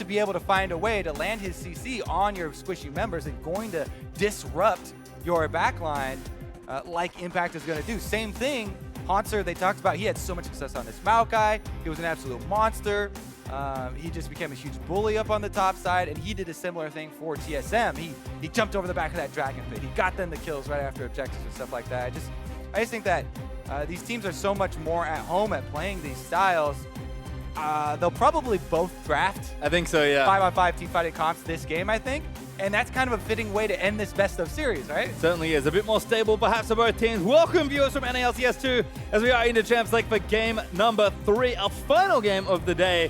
to be able to find a way to land his CC on your squishy members and going to disrupt your backline like Impact is going to do. Same thing, Haunter, they talked about, he had so much success on this Maokai. He was an absolute monster. He just became a huge bully up on the top side, and he did a similar thing for TSM. He jumped over the back of that Dragon Pit. He got them the kills right after objectives and stuff like that. I just think that these teams are so much more at home at playing these styles. They'll probably both draft. I think so, yeah. 5-on-5 teamfighting comps this game, I think. And that's kind of a fitting way to end this best of series, right? It certainly is. A bit more stable, perhaps, for both teams. Welcome, viewers from NA LCS 2, as we are into Champs League for game number 3, our final game of the day.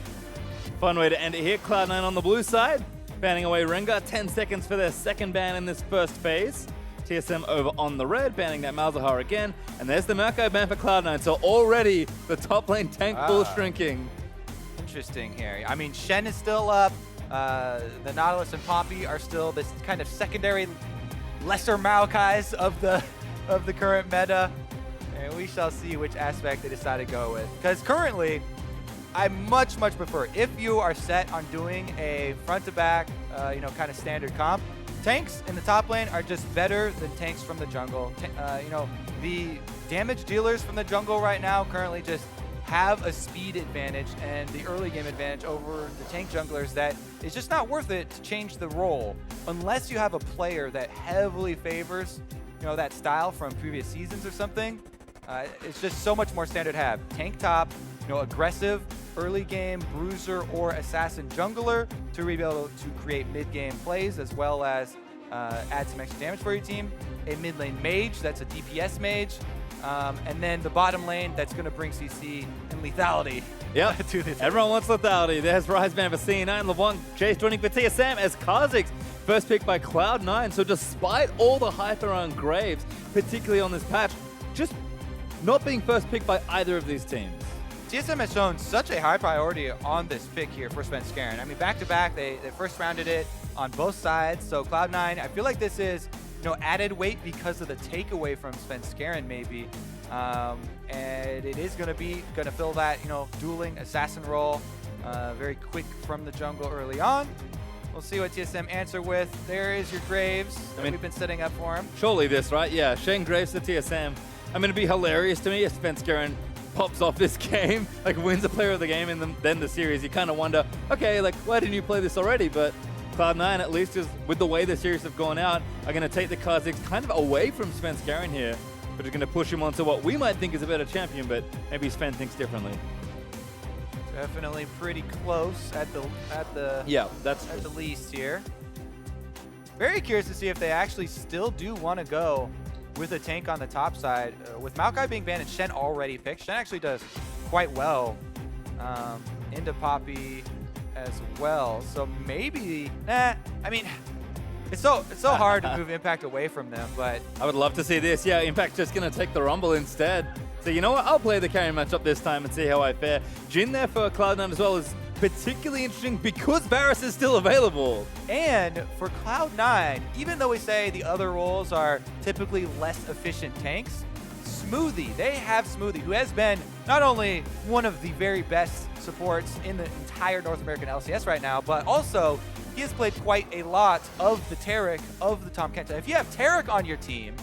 Fun way to end it here. Cloud9 on the blue side, banning away Rengar. 10 seconds for their second ban in this first phase. TSM over on the red, banning that Malzahar again. And there's the Maokai ban for Cloud9. So already the top lane tank pool shrinking. Interesting here. I mean, Shen is still up. The Nautilus and Poppy are still this kind of secondary, lesser Maokais of the current meta, and we shall see which aspect they decide to go with. Because currently, I much prefer, if you are set on doing a front-to-back, kind of standard comp, tanks in the top lane are just better than tanks from the jungle. The damage dealers from the jungle right now currently just have a speed advantage and the early game advantage over the tank junglers that it's just not worth it to change the role unless you have a player that heavily favors that style from previous seasons or something. It's just so much more standard to have tank top, aggressive early game bruiser or assassin jungler to be able to create mid game plays as well as add some extra damage for your team. A mid lane mage, that's a DPS mage. And then the bottom lane, that's going to bring CC and lethality. Yep, to this. Everyone wants lethality. There's Riseman for C9, LeBlanc, Chase joining for TSM as Kha'Zix, first pick by Cloud9. So despite all the hype around Graves, particularly on this patch, just not being first picked by either of these teams. TSM has shown such a high priority on this pick here for Svenskeren. I mean, back-to-back, they first rounded it on both sides. So Cloud9, I feel like this is added weight because of the takeaway from Svenskeren maybe. And it is going to fill that, dueling assassin role very quick from the jungle early on. We'll see what TSM answer with. There is your Graves that we've been setting up for him. Surely this, right? Yeah, Shen Graves to TSM. I mean, it'd be hilarious to me if Svenskeren pops off this game, wins a player of the game and then the series. You kind of wonder, okay, why didn't you play this already? But Cloud9, at least, is with the way the series have gone out, are going to take the Kha'Zix kind of away from Svenskeren here, but are going to push him onto what we might think is a better champion, but maybe Sven thinks differently. Definitely pretty close at the least here. Very curious to see if they actually still do want to go with a tank on the top side. With Maokai being banned and Shen already picked, Shen actually does quite well into Poppy as well. So maybe, I mean, it's so hard to move Impact away from them, but I would love to see this. Yeah, Impact just going to take the Rumble instead. So you know what? I'll play the carry matchup this time and see how I fare. Jhin there for Cloud9 as well is particularly interesting because Varus is still available. And for Cloud9, even though we say the other roles are typically less efficient tanks, Smoothie, they have Smoothie, who has been not only one of the very best supports in the entire North American LCS right now, but also he has played quite a lot of the Taric of the Tahm Kench. If you have Taric on your team,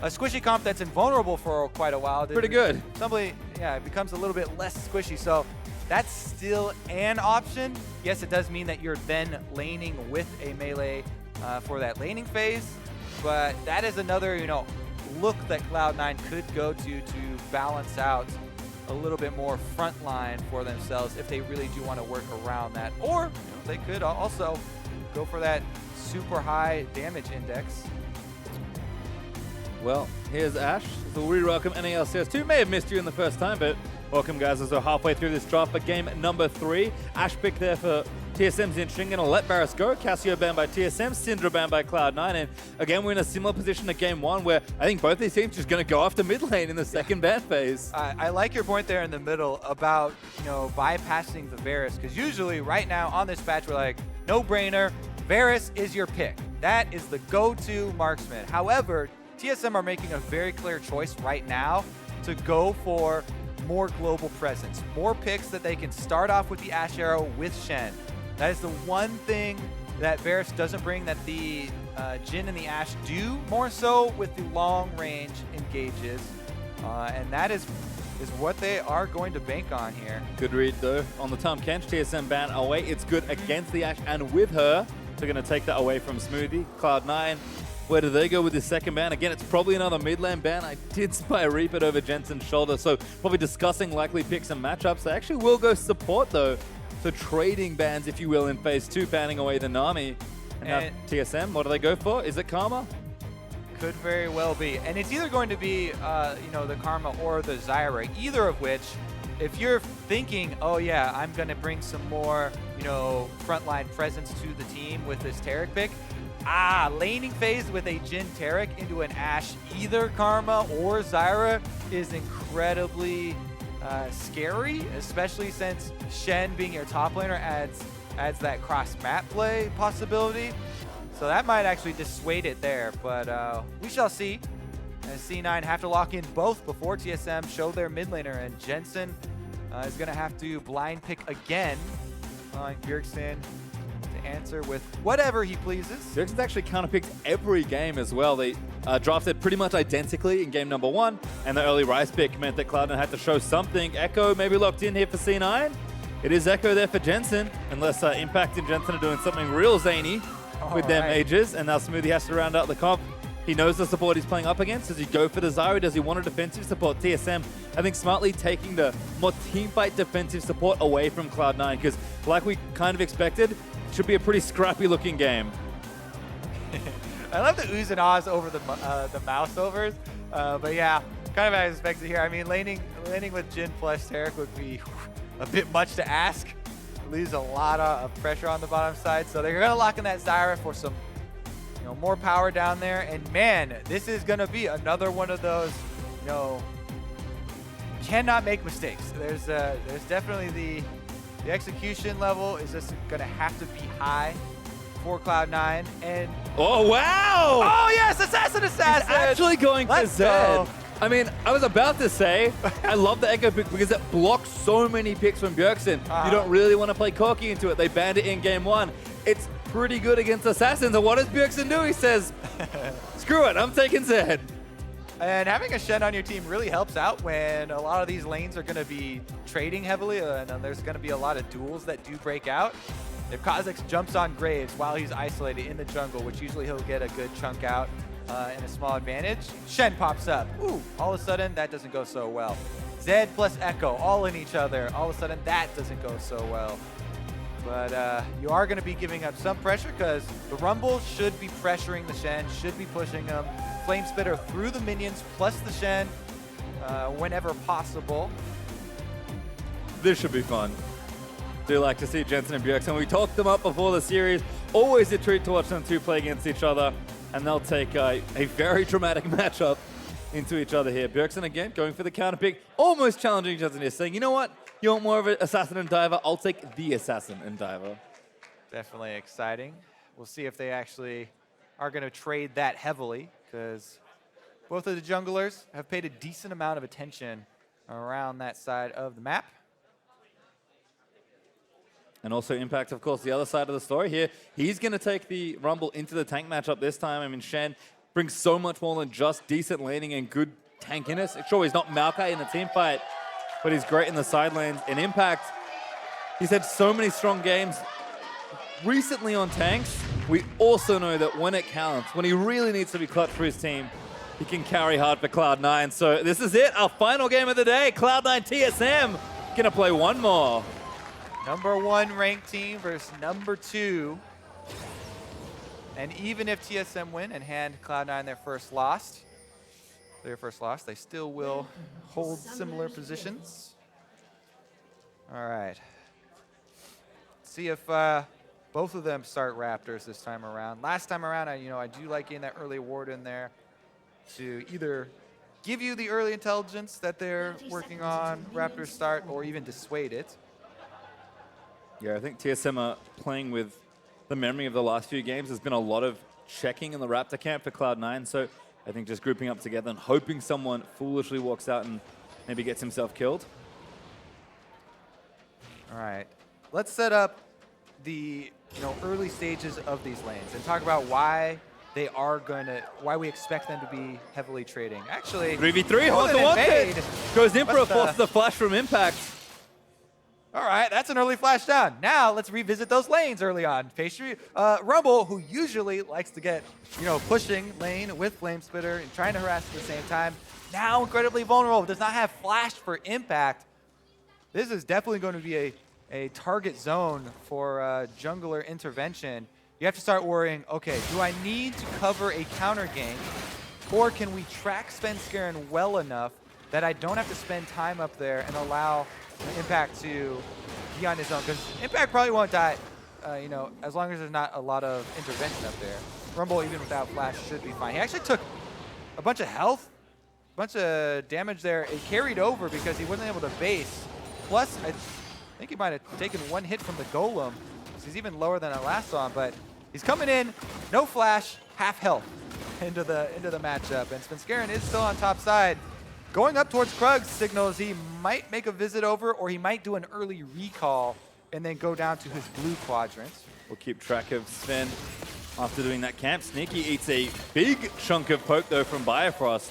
a squishy comp that's invulnerable for quite a while, pretty good. It becomes a little bit less squishy. So that's still an option. Yes, it does mean that you're then laning with a melee for that laning phase, but that is another, look that Cloud9 could go to balance out a little bit more front line for themselves if they really do want to work around that. Or they could also go for that super high damage index. Well, here's Ash. So we welcome NA LCS 2. May have missed you in the first time, but welcome, guys, as we're halfway through this draft for game number 3. Ash pick there for TSM's interesting. Going to let Varus go. Cassio banned by TSM. Syndra banned by Cloud9. And again, we're in a similar position to game 1 where I think both these teams just going to go after mid lane in the second ban phase. I like your point there in the middle about, bypassing the Varus. Because usually right now on this patch, we're like, no brainer. Varus is your pick. That is the go-to marksman. However, TSM are making a very clear choice right now to go for more global presence, more picks that they can start off with the Ash Arrow with Shen, That is the one thing that Varus doesn't bring that the Jhin and the Ashe do, more so with the long-range engages. And that is what they are going to bank on here. Good read, though, on the Tom Kench. TSM ban away. It's good against the Ashe and with her. So going to take that away from Smoothie. Cloud9, where do they go with this second ban? Again, it's probably another mid lane ban. I did spy Reaper over Jensen's shoulder, so probably discussing likely picks and matchups. They actually will go support, though. So trading bans, if you will, in phase 2, banning away the Nami. And now TSM, what do they go for? Is it Karma? Could very well be. And it's either going to be, you know, the Karma or the Zyra, either of which, if you're thinking, oh yeah, I'm going to bring some more, you know, frontline presence to the team with this Taric pick, laning phase with a Jhin Taric into an Ashe, either Karma or Zyra, is incredibly scary, especially since Shen being your top laner adds that cross-map play possibility. So that might actually dissuade it there, but we shall see. As C9 have to lock in both before TSM show their mid laner, and Jensen is going to have to blind pick again, allowing Bjergsen to answer with whatever he pleases. Bjergsen's actually counterpicked every game as well. They drafted pretty much identically in game number 1, and the early Ryze pick meant that Cloud9 had to show something. Echo maybe locked in here for C9. It is Echo there for Jensen, unless Impact and Jensen are doing something real zany with their mages, and now Smoothie has to round out the comp. He knows the support he's playing up against. Does he go for the Zyra? Does he want a defensive support? TSM, I think, smartly taking the more teamfight defensive support away from Cloud9, because like we kind of expected, it should be a pretty scrappy looking game. I love the oohs and ahs over the mouse overs, but yeah, kind of as expected here. I mean, laning with Jhin plus Taric would be a bit much to ask. Leaves a lot of pressure on the bottom side, so they're going to lock in that Zyra for some, you know, more power down there. And man, this is going to be another one of those, you know, cannot make mistakes. There's definitely the execution level is just going to have to be high for Cloud9. And oh wow! Oh yes, assassin! Actually going for Zed. I mean, I was about to say, I love the Echo pick because it blocks so many picks from Bjergsen. You don't really want to play Corki into it. They banned it in game 1. It's pretty good against Assassins. And what does Bjergsen do? He says, screw it, I'm taking Zed. And having a Shen on your team really helps out when a lot of these lanes are going to be trading heavily, and there's going to be a lot of duels that do break out. If Kha'Zix jumps on Graves while he's isolated in the jungle, which usually he'll get a good chunk out, and a small advantage, Shen pops up. Ooh, all of a sudden, that doesn't go so well. Zed plus Echo, all in each other. All of a sudden, that doesn't go so well. But you are going to be giving up some pressure because the Rumble should be pressuring the Shen, should be pushing him. Flame Spitter through the minions plus the Shen whenever possible. This should be fun. Do like to see Jensen and Bjergsen. We talked them up before the series. Always a treat to watch them two play against each other. And they'll take a very dramatic matchup into each other here. Bjergsen again going for the counter pick, almost challenging Jensen here, saying, you know what? You want more of an assassin and diver? I'll take the assassin and diver. Definitely exciting. We'll see if they actually are going to trade that heavily, because both of the junglers have paid a decent amount of attention around that side of the map. And also Impact, of course, the other side of the story here. He's going to take the Rumble into the tank matchup this time. I mean, Shen brings so much more than just decent laning and good tankiness. Sure, he's not Maokai in the team fight, but he's great in the side lanes. In Impact, he's had so many strong games recently on tanks. We also know that when it counts, when he really needs to be clutch for his team, he can carry hard for Cloud9. So this is it, our final game of the day. Cloud9 TSM going to play one more. Number 1 ranked team versus number 2. And even if TSM win and hand Cloud9 their first loss, they still will hold similar positions. All right. See if both of them start Raptors this time around. Last time around, I do like getting that early ward in there to either give you the early intelligence that they're working on Raptors start, or even dissuade it. Yeah, I think TSM are playing with the memory of the last few games. There's been a lot of checking in the Raptor camp for Cloud9, so I think just grouping up together and hoping someone foolishly walks out and maybe gets himself killed. All right, let's set up the early stages of these lanes and talk about why why we expect them to be heavily trading. Actually, 3v3, more than Haunter wants it. Invade. Goes in for a What's force the flash from Impact. All right, that's an early flash down. Now let's revisit those lanes early on. Pastry, Rumble, who usually likes to get, pushing lane with Flame Spitter and trying to harass at the same time, now incredibly vulnerable. Does not have flash for Impact. This is definitely going to be a target zone for jungler intervention. You have to start worrying, okay, do I need to cover a counter gank, or can we track Svenskeren well enough that I don't have to spend time up there and allow Impact to be on his own? Because Impact probably won't die, as long as there's not a lot of intervention up there. Rumble, even without flash, should be fine. He actually took a bunch of health, a bunch of damage there. It carried over because he wasn't able to base. Plus, I think he might have taken one hit from the Golem. He's even lower than I last saw him, but he's coming in, no flash, half health into the matchup. And Svenskeren is still on top side. Going up towards Krug signals he might make a visit over, or he might do an early recall and then go down to his blue quadrant. We'll keep track of Sven after doing that camp. Sneaky eats a big chunk of poke though from Bifrost.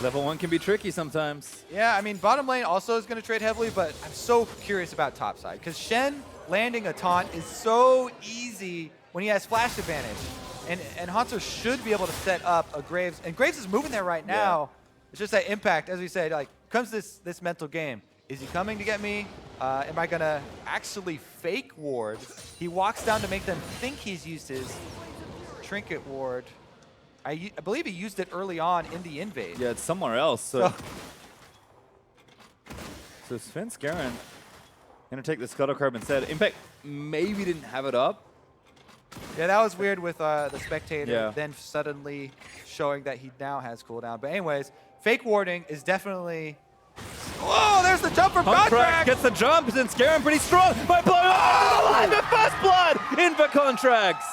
Level 1 can be tricky sometimes. Yeah, I mean, bottom lane also is going to trade heavily, but I'm so curious about top side because Shen landing a taunt is so easy when he has flash advantage. And Haunter should be able to set up a Graves. And Graves is moving there right now. Yeah. It's just that Impact, as we said, like, comes this mental game. Is he coming to get me? Am I going to actually fake ward? He walks down to make them think he's used his trinket ward. I believe he used it early on in the invade. Yeah, it's somewhere else. So Svenskeren gonna take the Scuttle Curb instead. Impact maybe didn't have it up. Yeah, that was weird with the spectator then suddenly showing that he now has cooldown. But anyways, fake warding is definitely... Whoa, there's the jump from Contract! Gets the jump, Svenskeren pretty strong by blowing alive at first blood in for Contracts.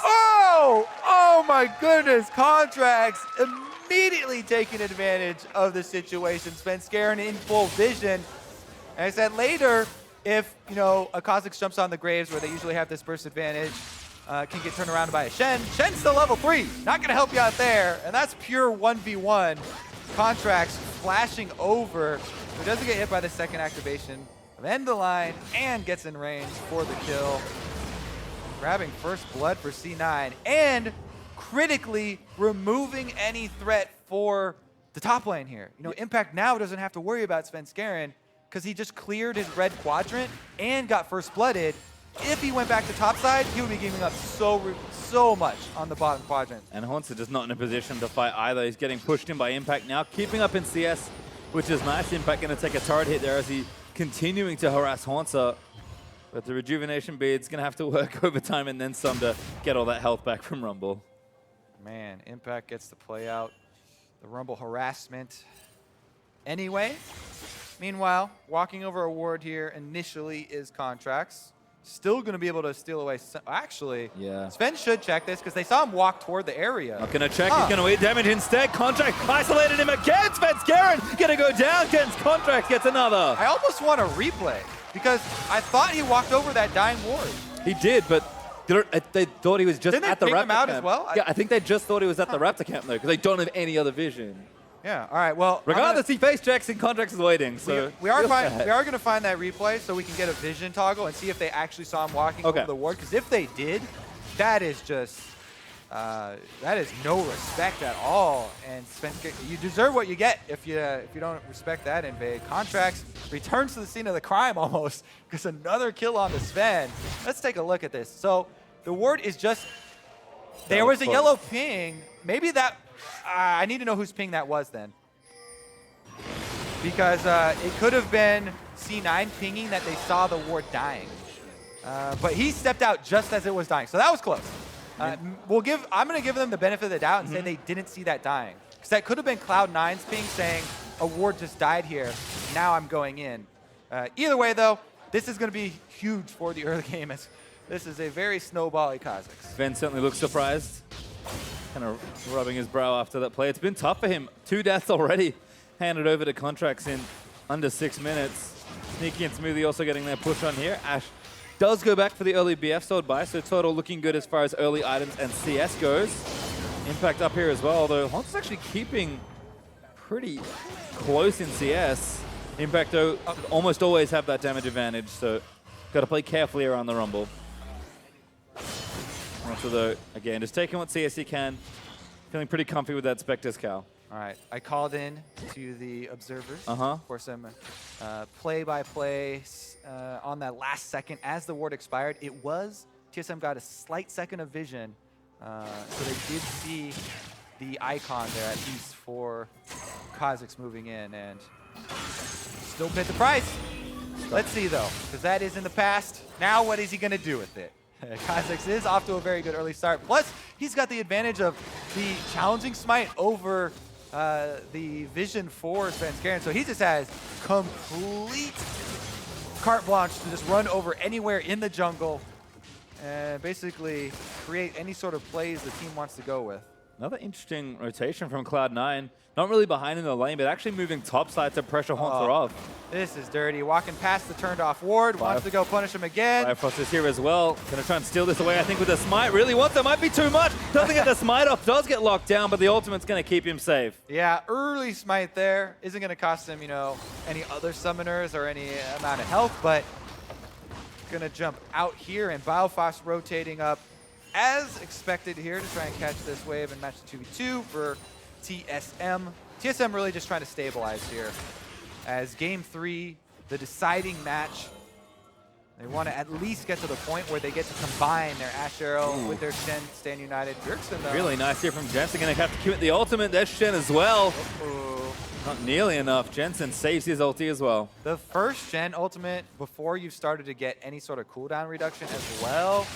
Oh my goodness, Contracts immediately taking advantage of the situation. Svenskeren in full vision. And I said later, if a Kha'Zix jumps on the Graves where they usually have this burst advantage, can get turned around by a Shen. Shen's still level 3, not gonna help you out there. And that's pure 1v1. Contracts flashing over, who doesn't get hit by the second activation of End the Line and gets in range for the kill. Grabbing first blood for C9 and critically removing any threat for the top lane here. Impact now doesn't have to worry about Svenskeren because he just cleared his red quadrant and got first blooded. If he went back to top side, he would be giving up so much on the bottom quadrant. And Haunter just not in a position to fight either. He's getting pushed in by Impact now, keeping up in CS, which is nice. Impact going to take a turret hit there as he continuing to harass Haunter. But the rejuvenation bead's going to have to work overtime and then some to get all that health back from Rumble. Man, Impact gets to play out the Rumble harassment anyway. Meanwhile, walking over a ward here initially is Contracts. Still going to be able to steal away. Actually, Sven should check this because they saw him walk toward the area. Not going to check. He's going to eat damage instead. Contract isolated him again. Svenskeren going to go down against Contract. Gets another. I almost want a replay because I thought he walked over that dying ward. He did, but they thought he was just at the Raptor him out camp. as well? Yeah, I think they just thought he was at the Raptor camp though because they don't have any other vision. Yeah, all right, well... Regardless, he face checks and Contracts is waiting, so... We are going to find that replay so we can get a vision toggle and see if they actually saw him walking over the ward, because if they did, that is just... that is no respect at all, and you deserve what you get if you don't respect that invade. Contracts returns to the scene of the crime almost, because another kill on the Sven. Let's take a look at this. So, the ward is just... There was a yellow ping. Maybe that... I need to know whose ping that was then. Because it could have been C9 pinging that they saw the ward dying. But he stepped out just as it was dying. So that was close. I'm going to give them the benefit of the doubt and say they didn't see that dying. Because that could have been Cloud9's ping saying, a ward just died here. Now I'm going in. Either way, though, this is going to be huge for the early game. As this is a very snowbally Kha'Zix. Sven certainly looks surprised. Kind of rubbing his brow after that play. It's been tough for him. 2 deaths already handed over to Contracts in under 6 minutes. Sneaky and Smoothie also getting their push on here. Ash does go back for the early BF sold buy, so total looking good as far as early items and CS goes. Impact up here as well, although Haunts is actually keeping pretty close in CS. Impact though almost always have that damage advantage, so got to play carefully around the Rumble. Also though, again, just taking what CS he can. Feeling pretty comfy with that Spectre's Cow. All right, I called in to the observers for some play-by-play on that last second as the ward expired. It was, TSM got a slight second of vision, so they did see the icon there at least for Kha'Zix moving in and still paid the price. Let's see though, because that is in the past. Now what is he gonna do with it? Kha'Zix is off to a very good early start. Plus, he's got the advantage of the challenging smite over the vision for Svenskeren. So he just has complete carte blanche to just run over anywhere in the jungle and basically create any sort of plays the team wants to go with. Another interesting rotation from Cloud9. Not really behind in the lane, but actually moving topside to pressure Haunter off. This is dirty. Walking past the turned off ward, wants to go punish him again. Firefrost is here as well. Gonna try and steal this away, I think, with the smite. Really wants it, might be too much. Doesn't get the smite off, does get locked down, but the ultimate's gonna keep him safe. Yeah, early smite there. Isn't gonna cost him, you know, any other summoners or any amount of health, but gonna jump out here and Biofrost rotating up as expected here to try and catch this wave and match the 2v2 for TSM. TSM really just trying to stabilize here. As game 3, the deciding match, they want to at least get to the point where they get to combine their Ash Arrow with their Shen, stand united. Bjergsen though. Really nice here from Jensen, gonna have to commit the ultimate. There's Shen as well. Not nearly enough. Jensen saves his ulti as well. The first Shen ultimate before you've started to get any sort of cooldown reduction as well.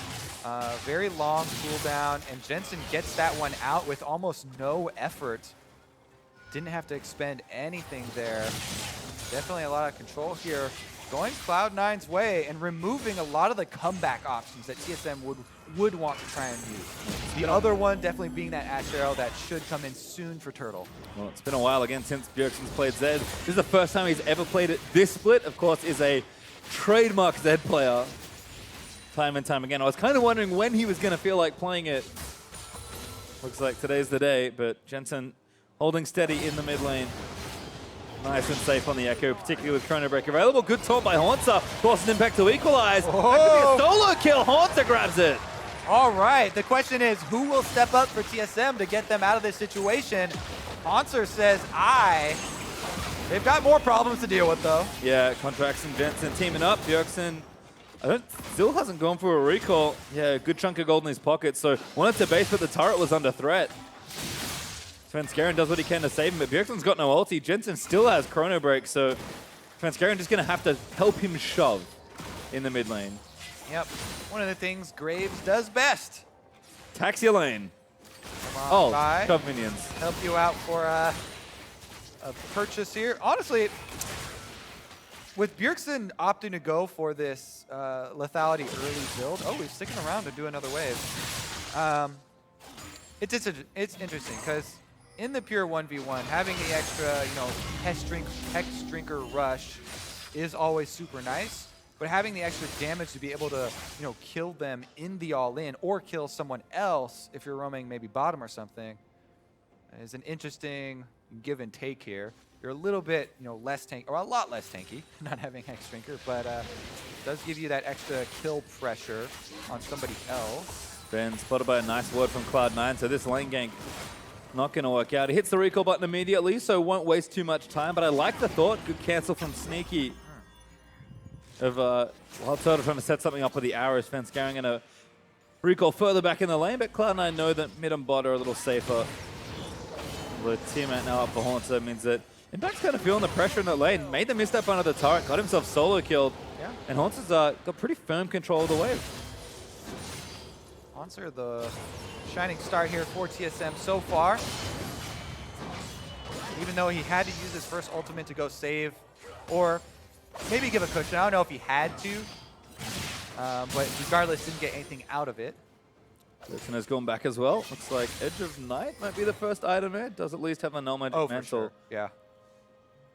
Very long cooldown, and Jensen gets that one out with almost no effort. Didn't have to expend anything there. Definitely a lot of control here. Going Cloud9's way and removing a lot of the comeback options that TSM would want to try and use. The other one definitely being that Ash Arrow that should come in soon for Turtle. Well, it's been a while again since Bjergsen's played Zed. This is the first time he's ever played it. This split, of course, is a trademark Zed player. Time and time again. I was kind of wondering when he was going to feel like playing it. Looks like today's the day, but Jensen holding steady in the mid lane. Nice and safe on the Echo, particularly with Chrono Break available. Good taunt by Haunter. Forces Impact to equalize. That could be a solo kill. Haunter grabs it. All right. The question is, who will step up for TSM to get them out of this situation? Haunter says, They've got more problems to deal with, though. Yeah, Contracts and Jensen teaming up. Bjergsen still hasn't gone for a recall. Yeah, a good chunk of gold in his pocket. So wanted to base, but the turret was under threat. Svenskeren does what he can to save him, but Bjergsen's got no ulti. Jensen still has Chrono Break, so Svenskeren just going to have to help him shove in the mid lane. Yep. One of the things Graves does best. Tax your lane. Come on, shove minions. Help you out for a purchase here. Honestly, with Bjergsen opting to go for this lethality early build, he's sticking around to do another wave. It's interesting because in the pure 1v1, having the extra, Hex Drinker rush is always super nice. But having the extra damage to be able to, kill them in the all-in or kill someone else if you're roaming maybe bottom or something is an interesting give and take here. You're a little bit, less tanky, or a lot less tanky, not having Hex Drinker, but does give you that extra kill pressure on somebody else. Been spotted by a nice ward from Cloud9, so this lane gank not going to work out. He hits the recall button immediately, so won't waste too much time, but I like the thought. Good cancel from Sneaky of Wild Turtle trying to set something up with the arrows. Svenskeren going to recall further back in the lane, but Cloud9 know that mid and bot are a little safer. The teammate now up for Haunter means that Impact's kind of feeling the pressure in the lane. Made the misstep under the turret, got himself solo killed, and Haunter's got pretty firm control of the wave. Haunter, the shining star here for TSM so far. Even though he had to use his first ultimate to go save, or maybe give a cushion. I don't know if he had to, but regardless, didn't get anything out of it. Bjergsen has gone back as well. Looks like Edge of Night might be the first item here. Does at least have a nomad mantle. For sure. Yeah.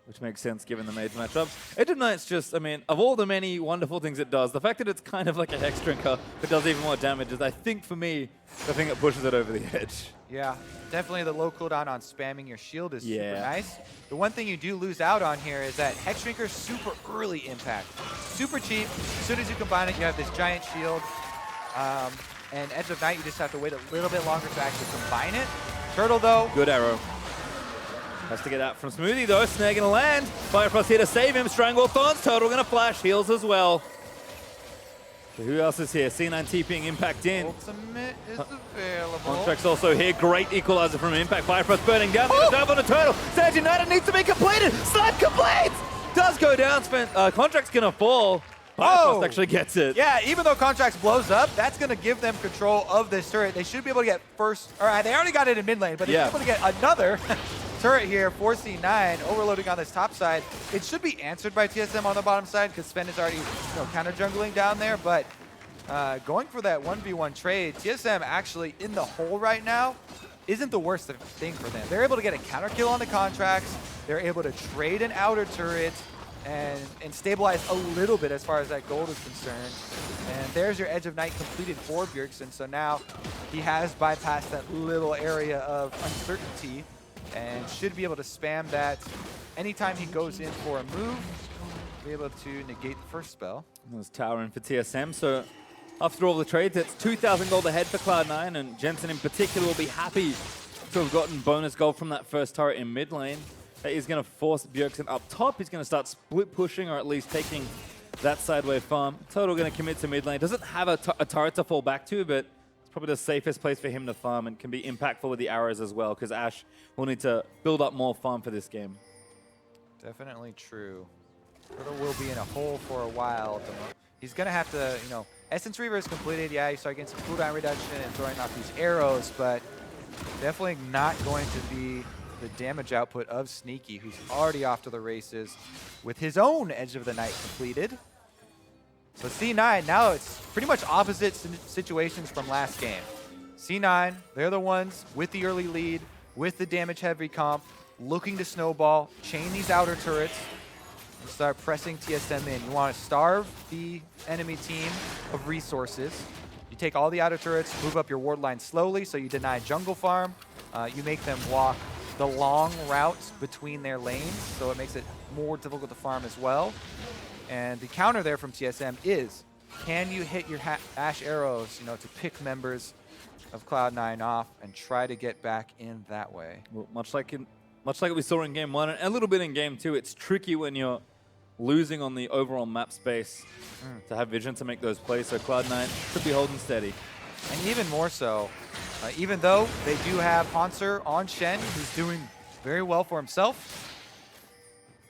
which makes sense given the mage matchup. Edge of Night's just, I mean, of all the many wonderful things it does, the fact that it's kind of like a Hex Drinker that does even more damage is, I think, for me, the thing that pushes it over the edge. Yeah, definitely the low cooldown on spamming your shield is super Yeah. nice. The one thing you do lose out on here is that Hex Drinker's super early impact. Super cheap. As soon as you combine it, you have this giant shield. And Edge of Night, you just have to wait a little bit longer to actually combine it. Turtle, though. Good arrow. Has to get out from Smoothie, though. Snag gonna land. Firefrost here to save him. Strangle Thorns. Turtle gonna flash. Heals as well. So who else is here? C9 TPing Impact in. Ultimate is available. Contract's also here. Great equalizer from Impact. Firefrost burning down. Gonna dive on the Turtle. Sage United needs to be completed. Slap complete! Does go down. Contract's gonna fall. Firefrost actually gets it. Yeah, even though Contracts blows up, that's going to give them control of this turret. They should be able to get first, or they already got it in mid lane, but they should be able to get another turret here for C9, overloading on this top side. It should be answered by TSM on the bottom side because Sven is already counter jungling down there, but going for that 1v1 trade, TSM actually in the hole right now isn't the worst thing for them. They're able to get a counter kill on the Contracts. They're able to trade an outer turret and stabilize a little bit as far as that gold is concerned. And there's your Edge of Night completed for Bjergsen. So now he has bypassed that little area of uncertainty and should be able to spam that anytime he goes in for a move, be able to negate the first spell. There's tower in for TSM. So after all the trades, it's 2,000 gold ahead for Cloud9, and Jensen in particular will be happy to have gotten bonus gold from that first turret in mid lane. He's going to force Bjergsen up top. He's going to start split pushing, or at least taking that sideway farm. Total going to commit to mid lane. Doesn't have a turret to fall back to, but it's probably the safest place for him to farm and can be impactful with the arrows as well, because Ashe will need to build up more farm for this game. Definitely true. Turtle will be in a hole for a while. He's going to have to, Essence Reaver is completed. Yeah, you start getting some cooldown reduction and throwing off these arrows, but definitely not going to be the damage output of Sneaky, who's already off to the races with his own Edge of the Night completed. So C9, now it's pretty much opposite situations from last game. C9, they're the ones with the early lead, with the damage-heavy comp, looking to snowball, chain these outer turrets, and start pressing TSM in. You want to starve the enemy team of resources. You take all the outer turrets, move up your ward line slowly, so you deny jungle farm. You make them walk the long routes between their lanes, so it makes it more difficult to farm as well. And the counter there from TSM is, can you hit your Ashe arrows, to pick members of Cloud9 off and try to get back in that way? Well, much like we saw in Game 1 and a little bit in Game 2, it's tricky when you're losing on the overall map space to have vision to make those plays, so Cloud9 should be holding steady. And even more so, even though they do have Hanser on Shen, who's doing very well for himself,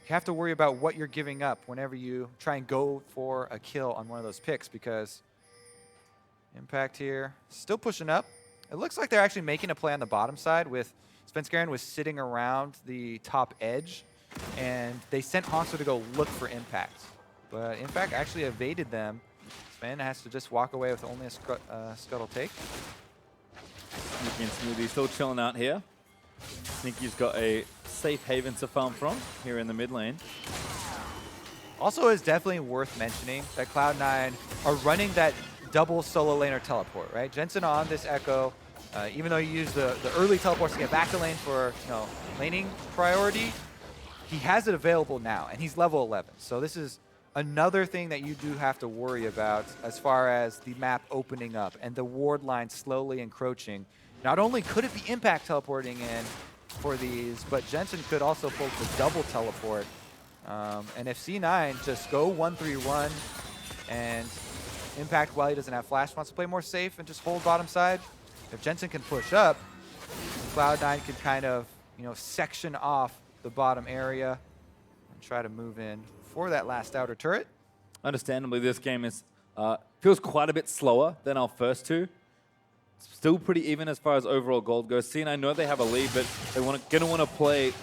you have to worry about what you're giving up whenever you try and go for a kill on one of those picks, because Impact here, still pushing up. It looks like they're actually making a play on the bottom side with Svenskeren was sitting around the top edge, and they sent Hanser to go look for Impact. But Impact actually evaded them. Sven has to just walk away with only a scuttle take. Sneaky and Smoothie still chilling out here. Sneaky's got a safe haven to farm from here in the mid lane. Also, is definitely worth mentioning that Cloud9 are running that double solo laner teleport, right? Jensen on this Echo, even though you use the early teleports to get back to lane for laning priority, he has it available now, and he's level 11. So this is another thing that you do have to worry about as far as the map opening up and the ward line slowly encroaching. Not only could it be Impact teleporting in for these, but Jensen could also pull the double teleport. And if C9 just go 1-3-1 and Impact, while he doesn't have flash, wants to play more safe and just hold bottom side, if Jensen can push up, Cloud9 can kind of section off the bottom area and try to move in for that last outer turret. Understandably, this game is feels quite a bit slower than our first two. It's still pretty even as far as overall gold goes. C9 know they have a lead, but they're going to want to play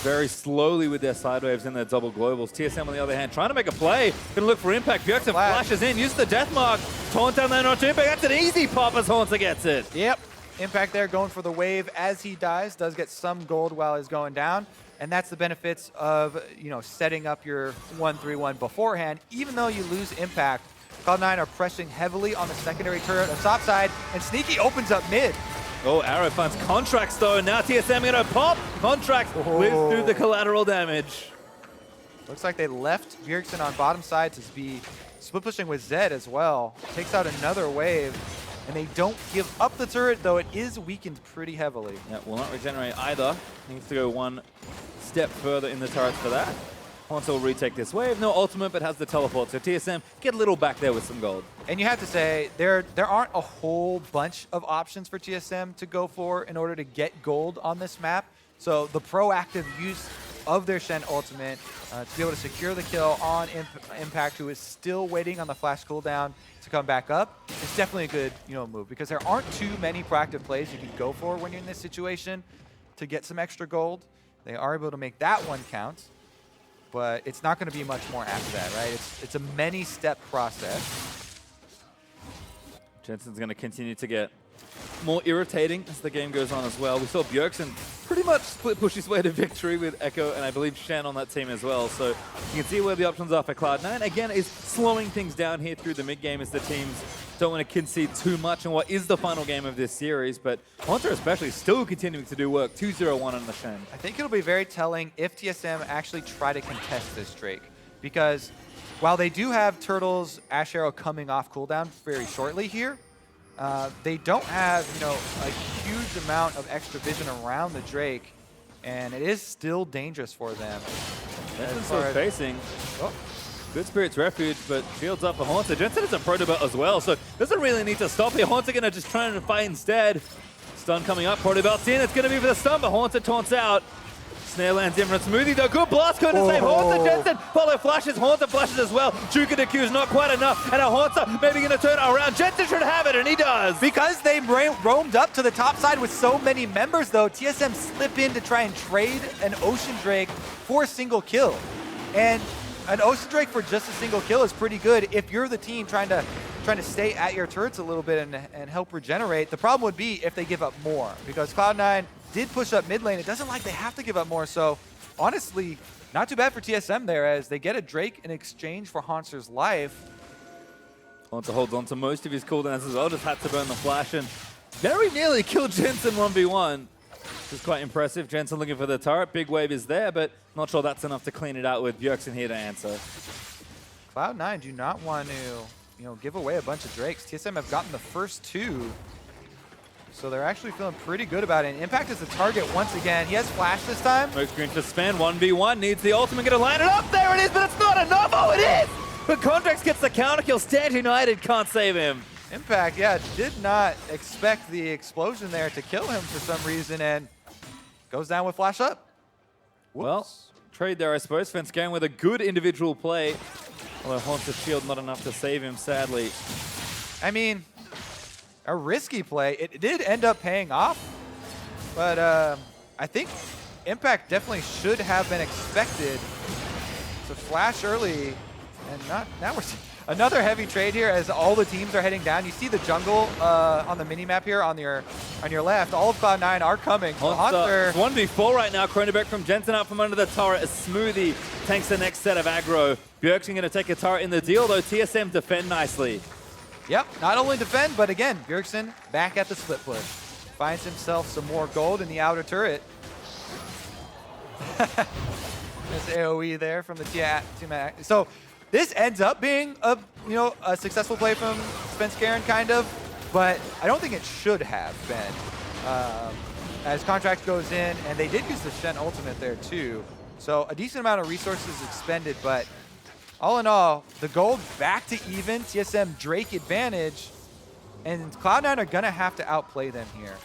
very slowly with their side waves and their double globals. TSM on the other hand, trying to make a play. Going to look for Impact. Bjergsen flashes in, uses the death mark. Taunt down there, not to Impact. That's an easy pop as Haunter gets it. Yep. Impact there going for the wave as he dies. Does get some gold while he's going down. And that's the benefits of, you know, setting up your 1-3-1 beforehand. Even though you lose impact, Cloud9 are pressing heavily on the secondary turret of top side, and Sneaky opens up mid. Oh, Arrow finds Contracts though, and now TSM gonna pop. Contracts lives through the collateral damage. Looks like they left Bjergsen on bottom side to be split pushing with Zed as well. Takes out another wave, and they don't give up the turret, though it is weakened pretty heavily. Yeah, will not regenerate either. Needs to go one step further in the turrets for that. Haunter will retake this wave. No ultimate, but has the teleport. So TSM get a little back there with some gold. And you have to say, there aren't a whole bunch of options for TSM to go for in order to get gold on this map. So the proactive use of their Shen ultimate to be able to secure the kill on Impact, who is still waiting on the flash cooldown to come back up, is definitely a good, you know, move, because there aren't too many proactive plays you can go for when you're in this situation to get some extra gold. They are able to make that one count, but it's not going to be much more after that, right? It's a many-step process. Jensen's going to continue to get more irritating as the game goes on as well. We saw Bjergsen pretty much split push his way to victory with Echo, and I believe Shen on that team as well. So you can see where the options are for Cloud9. Again, is slowing things down here through the mid-game as the teams don't want to concede too much in what is the final game of this series. But Haunter especially still continuing to do work, 2-0-1 on the Shen. I think it'll be very telling if TSM actually try to contest this Drake, because while they do have Turtle's Ash Arrow coming off cooldown very shortly here, they don't have, you know, a huge amount of extra vision around the Drake, and it is still dangerous for them. Jensen's still facing. Oh, Good Spirit's Refuge, but shields up for Haunter. Jensen is a Protobelt as well, so doesn't really need to stop here. Haunter gonna just try and fight instead. Stun coming up, Protobelt's in. It's gonna be for the stun, but Haunter taunts out. Snare lands in from Smoothie though. Good blast code to save Haunter. Jensen follow flashes. Haunter flashes as well. Juke and Q's not quite enough. And a Haunter maybe going to turn it around. Jensen should have it, and he does. Because they roamed up to the top side with so many members though, TSM slip in to try and trade an Ocean Drake for a single kill. And an Ocean Drake for just a single kill is pretty good if you're the team trying to stay at your turrets a little bit and help regenerate. The problem would be if they give up more, because Cloud9 did push up mid lane. It doesn't like they have to give up more, so honestly, not too bad for TSM there as they get a Drake in exchange for Haunter's life. Haunter holds on to most of his cooldowns as well, just had to burn the flash and very nearly killed Jensen 1v1. Which is quite impressive. Jensen looking for the turret. Big wave is there, but not sure that's enough to clean it out with Bjergsen here to answer. Cloud9 do not want to, you know, give away a bunch of Drakes. TSM have gotten the first two, so they're actually feeling pretty good about it. And Impact is the target once again. He has flash this time. Smoke screen for Span, 1v1, needs the ultimate, gonna line it up. There it is, but it's not enough. Oh, it is! But Contracts gets the counter kill. Stand United can't save him. Impact, yeah, did not expect the explosion there to kill him for some reason, and goes down with flash up. Whoops. Well, trade there, I suppose. Fence going with a good individual play. Although Haunter's shield not enough to save him, sadly. I mean, a risky play. It did end up paying off, but I think Impact definitely should have been expected to flash early, and not now we're another heavy trade here as all the teams are heading down. You see the jungle on the mini map here on your left. All of Cloud9 are coming. Haunter 1v4 right now. Cronenberg from Jensen out from under the turret as Smoothie tanks the next set of aggro. Bjergsen going to take a turret in the deal, though TSM defend nicely. Yep, not only defend, but again, Bjergsen back at the split push. Finds himself some more gold in the outer turret. There's AoE there from the team. So this ends up being a successful play from Spence Karen, kind of, but I don't think it should have been. As Contract goes in, and they did use the Shen ultimate there too. So a decent amount of resources expended, but all in all, the gold back to even, TSM Drake advantage, and Cloud9 are gonna have to outplay them here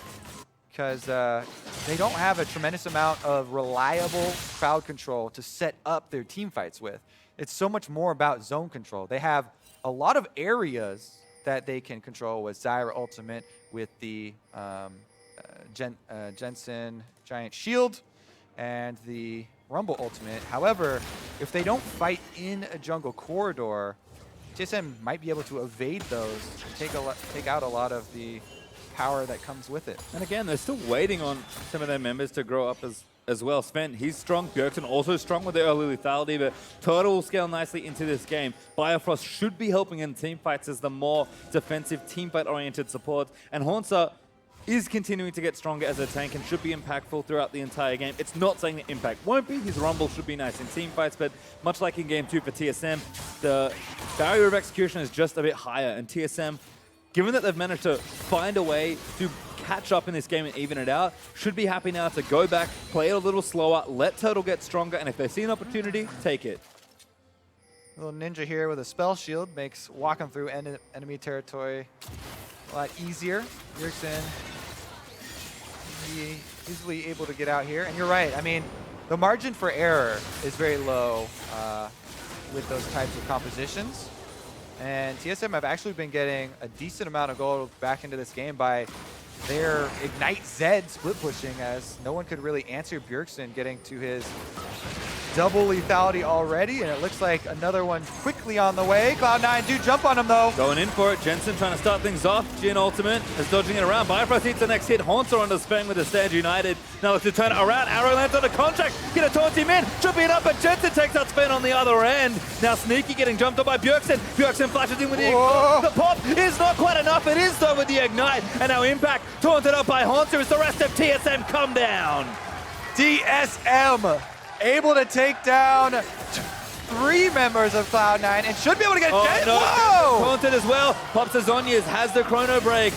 because they don't have a tremendous amount of reliable crowd control to set up their team fights with. It's so much more about zone control. They have a lot of areas that they can control with Zyra ultimate, with the Jensen Giant Shield, and the Rumble ultimate. However, if they don't fight in a jungle corridor, TSM might be able to evade those and take out a lot of the power that comes with it. And again, they're still waiting on some of their members to grow up as as well. Sven, he's strong. Bjergsen also strong with the early lethality, but Turtle will scale nicely into this game. Biofrost should be helping in team fights as the more defensive, team fight-oriented support. And Haunter is continuing to get stronger as a tank and should be impactful throughout the entire game. It's not saying that Impact won't be. His Rumble should be nice in team fights, but much like in Game 2 for TSM, the barrier of execution is just a bit higher. And TSM, given that they've managed to find a way to catch up in this game and even it out, should be happy now to go back, play it a little slower, let Turtle get stronger, and if they see an opportunity, take it. Little Ninja here with a spell shield makes walking through enemy territory a lot easier. Bjergsen easily able to get out here. And you're right, I mean, the margin for error is very low with those types of compositions. And TSM have actually been getting a decent amount of gold back into this game by their Ignite Zed split pushing, as no one could really answer Bjergsen getting to his double lethality already, and it looks like another one quickly on the way. Cloud9 do jump on him though. Going in for it, Jensen trying to start things off. Jin ultimate is dodging it around. Biofrost hits the next hit. Haunter onto Speng with the Stand United. Now let's turn it around. Arrow lands on the contract. Get a taunt him in. Tripping it up, but Jensen takes out Sven on the other end. Now Sneaky getting jumped on by Bjergsen. Bjergsen flashes in with the The pop is not quite enough. It is though with the Ignite. And now Impact taunted up by Haunter as the rest of TSM come down. TSM able to take down 3 members of Cloud9 and should be able to get dead. No, Whoa! taunted as well. Pops Azonias has the chrono break.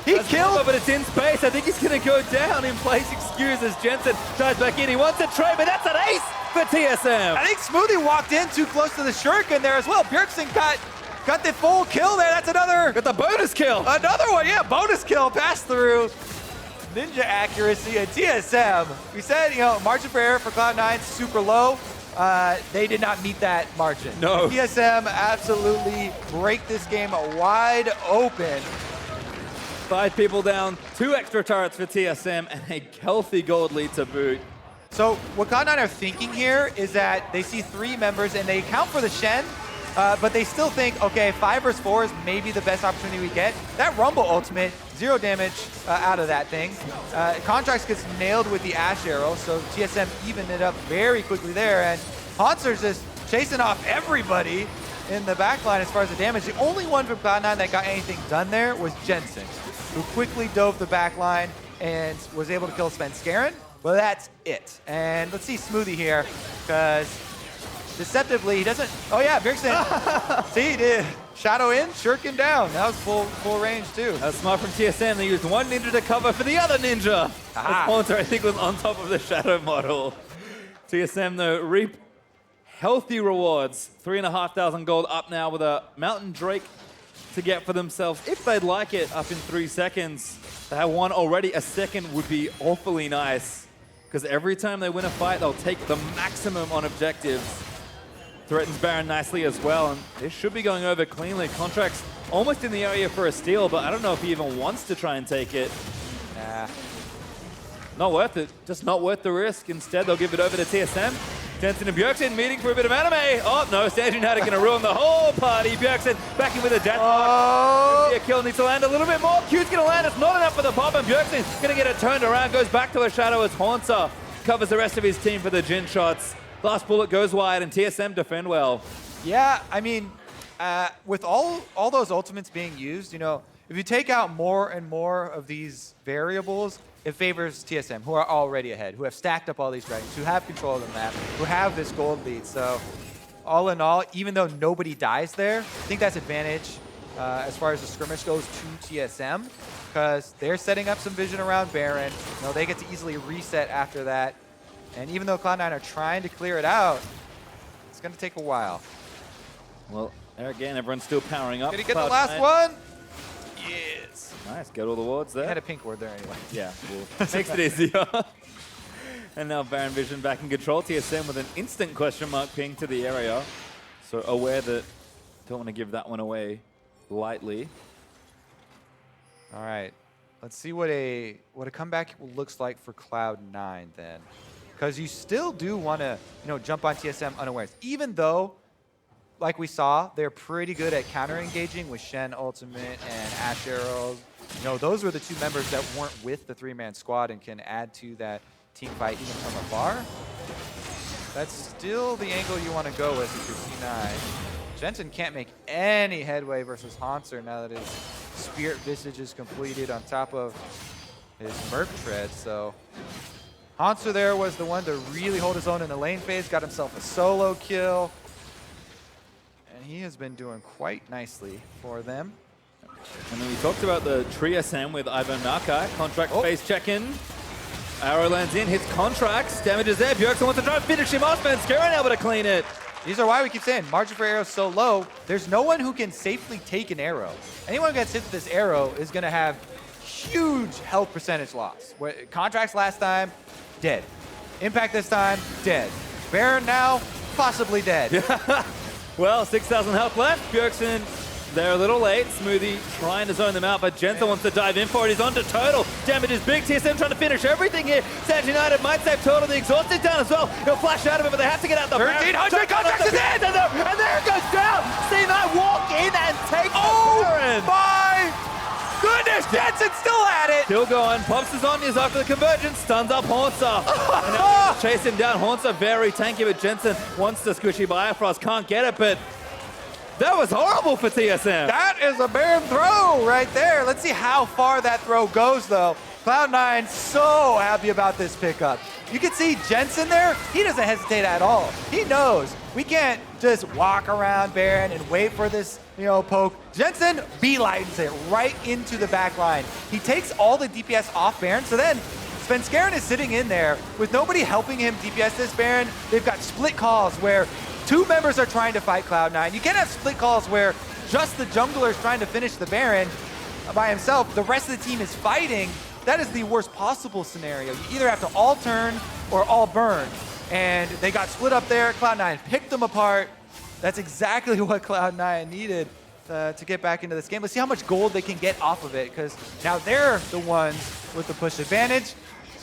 He killed, but it's in space. I think he's going to go down in place. Excuse as Jensen dives back in. He wants a trade, but that's an ace for TSM. I think Smoothie walked in too close to the shuriken there as well. Bjergsen got the full kill there. That's another. Got the bonus kill. Another one, yeah, bonus kill, pass through. Ninja accuracy at TSM. We said, you know, margin for error for Cloud9 super low. They did not meet that margin. No. TSM absolutely break this game wide open. 5 people down, 2 extra turrets for TSM, and a healthy gold lead to boot. So what Cloud9 are thinking here is that they see 3 members and they account for the Shen, but they still think, okay, 5 versus 4 is maybe the best opportunity we get. That Rumble ultimate, 0 damage out of that thing. Contracts gets nailed with the Ash Arrow, so TSM evened it up very quickly there, and Haunter's just chasing off everybody in the backline as far as the damage. The only one from Cloud9 that got anything done there was Jensen, who quickly dove the backline and was able to kill Sven Skaren, but that's it. And let's see Smoothie here, because deceptively, he doesn't. Oh yeah, Bjergsen. See, he did. Shadow in, shuriken down. That was full range too. That's smart from TSM. They used one ninja to cover for the other ninja. Haunter, I think, was on top of the shadow model. TSM, though, reap healthy rewards. 3,500 gold up now with a Mountain Drake to get for themselves, if they'd like it, up in 3 seconds. They have one already. A second would be awfully nice, because every time they win a fight, they'll take the maximum on objectives. Threatens Baron nicely as well, and this should be going over cleanly. Contract's almost in the area for a steal, but I don't know if he even wants to try and take it. Nah. Not worth it. Just not worth the risk. Instead, they'll give it over to TSM. Jensen and Bjergsen meeting for a bit of anime. Oh, no, Stand United going to ruin the whole party. Bjergsen back in with a death mark. A kill needs to land a little bit more. Q's going to land. It's not enough for the pop, and Bjergsen's going to get it turned around. Goes back to a shadow as Haunter covers the rest of his team for the Jin shots. Last bullet goes wide, and TSM defend well. Yeah, I mean, with all those ultimates being used, you know, if you take out more and more of these variables, it favors TSM, who are already ahead, who have stacked up all these dragons, who have control of the map, who have this gold lead. So all in all, even though nobody dies there, I think that's advantage as far as the skirmish goes to TSM, because they're setting up some vision around Baron. You know, they get to easily reset after that. And even though Cloud9 are trying to clear it out, it's going to take a while. Well, there again, everyone's still powering up. Did he get the last one? Yes. Nice, got all the wards there. He had a pink ward there anyway. Yeah, well, makes it easier. And now Baron Vision back in control. TSM with an instant question mark ping to the area. So aware that don't want to give that one away lightly. All right, let's see what a comeback looks like for Cloud9 then. Because you still do want to, you know, jump on TSM unawares. Even though, like we saw, they're pretty good at counter-engaging with Shen Ultimate and Ash Arrows. You know, those were the 2 members that weren't with the 3-man squad and can add to that team fight even from afar. That's still the angle you want to go with if you're C9. Jensen can't make any headway versus Hanser now that his Spirit Visage is completed on top of his Merc Tread. So Hanser there was the one to really hold his own in the lane phase, got himself a solo kill. And he has been doing quite nicely for them. And then we talked about the TSM with Ivan Nakai. Contract phase check-in. Arrow lands in, hits Contracts, damages there. Bjergsen wants to try and finish him off, and Skaren able to clean it. These are why we keep saying margin for arrow is so low. There's no one who can safely take an arrow. Anyone who gets hit with this arrow is going to have huge health percentage loss. Contracts last time, dead. Impact this time, dead. Baron now, possibly dead. Well, 6,000 health left. Bjergsen, they're a little late. Smoothie trying to zone them out, but Jensen wants to dive in for it. He's on to Total. Damage is big. TSM trying to finish everything here. Sands United might save Total. The exhaust is down as well. He'll flash out of it, but they have to get out the 1,300 Contracts is in! And there it goes down. C9 walk in and take Oh Baron. my goodness, Jensen still had it! Still going. Pops his Omnias after the convergence. Stuns up Haunter. And now chase him down. Haunter very tanky, but Jensen wants to squishy Bifrost. Can't get it, but that was horrible for TSM. That is a Baron throw right there. Let's see how far that throw goes, though. Cloud9 so happy about this pickup. You can see Jensen there. He doesn't hesitate at all. He knows we can't just walk around Baron and wait for this, poke. Jensen beelines it right into the back line. He takes all the DPS off Baron, so then Svenskeren is sitting in there with nobody helping him DPS this Baron. They've got split calls where two members are trying to fight Cloud9. You can't have split calls where just the jungler is trying to finish the Baron by himself. The rest of the team is fighting. That is the worst possible scenario. You either have to all turn or all burn. And they got split up there. Cloud9 picked them apart. That's exactly what Cloud9 needed to get back into this game. Let's see how much gold they can get off of it, because now they're the ones with the push advantage.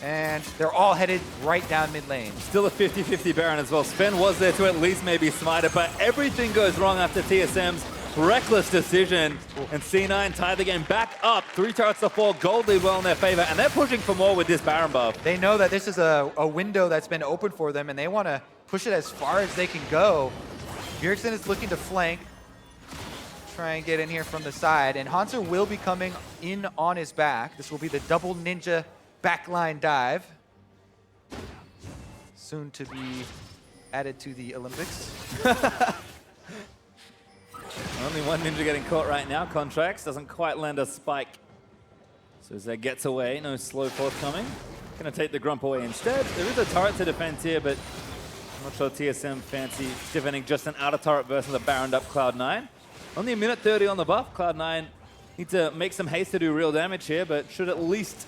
And they're all headed right down mid lane. Still a 50-50 Baron as well. Sven was there to at least maybe smite it, but everything goes wrong after TSM's reckless decision. And C9 tie the game back up. 3 turrets to 4, gold lead well in their favor, and they're pushing for more with this Baron buff. They know that this is a window that's been open for them, and they want to push it as far as they can go. Bjergsen is looking to flank, try and get in here from the side, and Hanser will be coming in on his back. This will be the double ninja backline dive, soon to be added to the Olympics. Only one ninja getting caught right now. Contracts doesn't quite land a spike. So as that gets away, no slow forthcoming. Gonna take the Grump away instead. There is a turret to defend here, but I'm not sure TSM fancy defending just an outer turret versus a Baroned up Cloud9. Only a minute 30 on the buff. Cloud9 need to make some haste to do real damage here, but should at least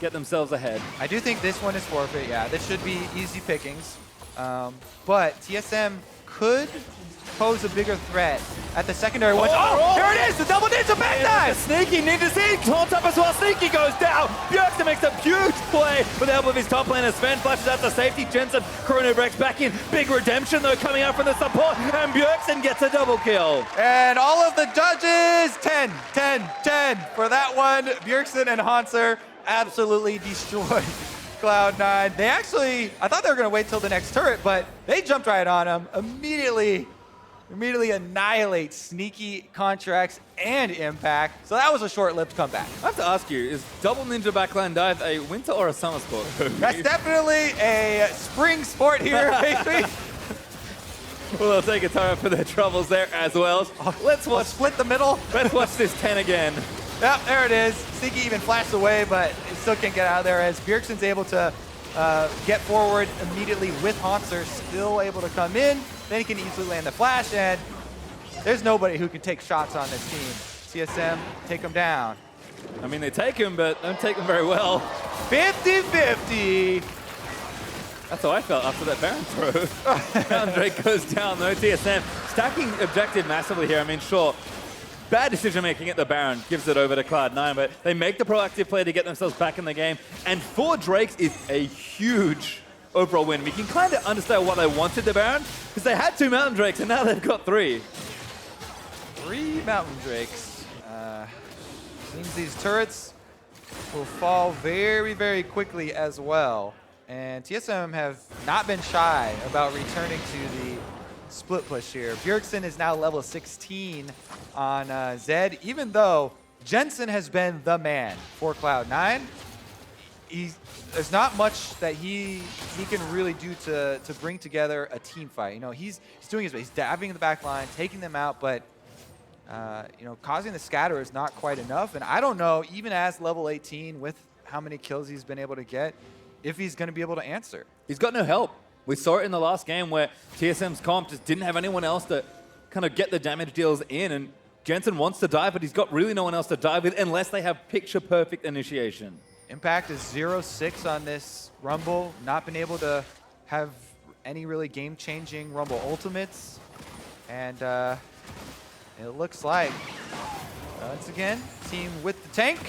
get themselves ahead. I do think this one is forfeit, yeah. This should be easy pickings. But TSM could pose a bigger threat at the secondary one. Oh, here it is, the double ninja back dive! Sneaky ninja seed on top as well. Sneaky goes down. Bjergsen makes a huge play with the help of his top laner. Sven flashes out to safety. Jensen, Chrono Breaks back in. Big redemption though coming out from the support, and Bjergsen gets a double kill. And all of the judges, 10, 10, 10 for that one. Bjergsen and Hanser absolutely destroyed Cloud9. They actually, I thought they were going to wait till the next turret, but they jumped right on him. Immediately annihilate Sneaky, Contracts, and Impact. So that was a short-lived comeback. I have to ask you, is double ninja backline dive a winter or a summer sport? That's definitely a spring sport here, baby. Well, they'll take a turret for their troubles there as well. Let's watch. Split the middle. Let's watch this 10 again. Yep, there it is. Sneaky even flashed away, but it still can't get out of there as Bjergsen's able to get forward immediately with Hanser, still able to come in. Then he can easily land the flash, and there's nobody who can take shots on this team. TSM, take him down. I mean, they take him, but don't take him very well. 50-50. That's how I felt after that Baron throw. Mountain Drake goes down, though. TSM stacking objective massively here. I mean, sure, bad decision-making at the Baron gives it over to Cloud9, but they make the proactive play to get themselves back in the game. And 4 Drakes is a huge overall win. We can kind of understand why they wanted the Baron, because they had 2 Mountain Drakes, and now they've got 3. 3 Mountain Drakes. Seems these turrets will fall very, very quickly as well. And TSM have not been shy about returning to the split push here. Bjergsen is now level 16 on Zed, even though Jensen has been the man for Cloud9. There's not much that he can really do to bring together a team fight. You know, he's doing his best. He's dabbing in the back line, taking them out, but you know, causing the scatter is not quite enough. And I don't know, even as level 18, with how many kills he's been able to get, if he's going to be able to answer. He's got no help. We saw it in the last game where TSM's comp just didn't have anyone else to kind of get the damage deals in, and Jensen wants to dive, but he's got really no one else to dive with unless they have picture-perfect initiation. Impact is 0-6 on this Rumble. Not been able to have any really game-changing Rumble ultimates. And it looks like, once again, team with the tank.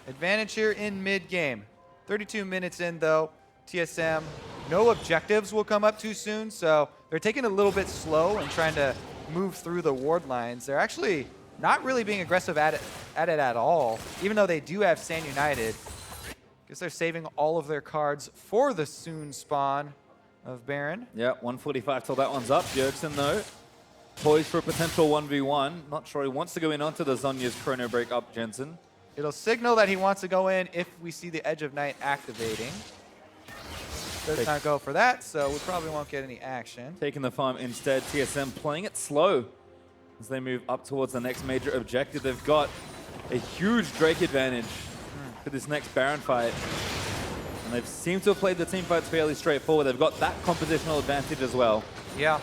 Advantage here in mid-game. 32 minutes in, though. TSM, no objectives will come up too soon, so they're taking it a little bit slow and trying to move through the ward lines. They're actually not really being aggressive at it at all, even though they do have San United. Guess they're saving all of their cards for the soon spawn of Baron. Yeah, 145 till that one's up. Bjergsen, though, poised for a potential 1v1. Not sure he wants to go in onto the Zhonya's chrono break up Jensen. It'll signal that he wants to go in if we see the Edge of Night activating. Does not go for that, so we probably won't get any action. Taking the farm instead. TSM playing it slow as they move up towards the next major objective. They've got a huge Drake advantage for this next Baron fight. And they've seemed to have played the team fights fairly straightforward. They've got that compositional advantage as well. Yeah.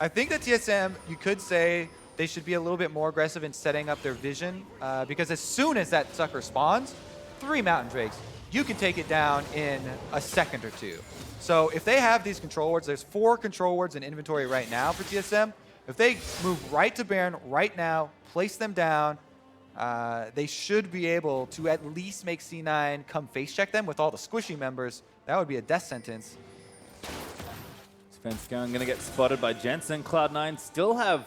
I think that TSM, you could say, they should be a little bit more aggressive in setting up their vision, because as soon as that sucker spawns, 3 Mountain Drakes, you can take it down in a second or two. So if they have these control wards, there's 4 control wards in inventory right now for TSM. If they move right to Baron right now, place them down, they should be able to at least make C9 come face check them with all the squishy members. That would be a death sentence. Svenskeren going to get spotted by Jensen. Cloud9 still have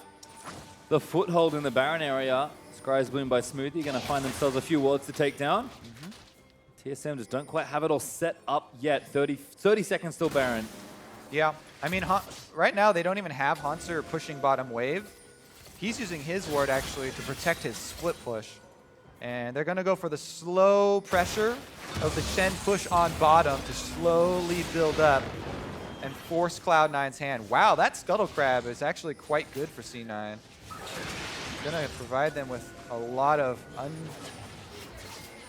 the foothold in the Baron area. Scry's Bloom by Smoothie going to find themselves a few wards to take down. TSM just don't quite have it all set up yet. 30 seconds till Baron. Yeah, I mean, right now they don't even have Hanser pushing bottom wave. He's using his ward actually to protect his split push. And they're going to go for the slow pressure of the Shen push on bottom to slowly build up and force Cloud9's hand. Wow, that Scuttle Crab is actually quite good for C9. Going to provide them with a lot of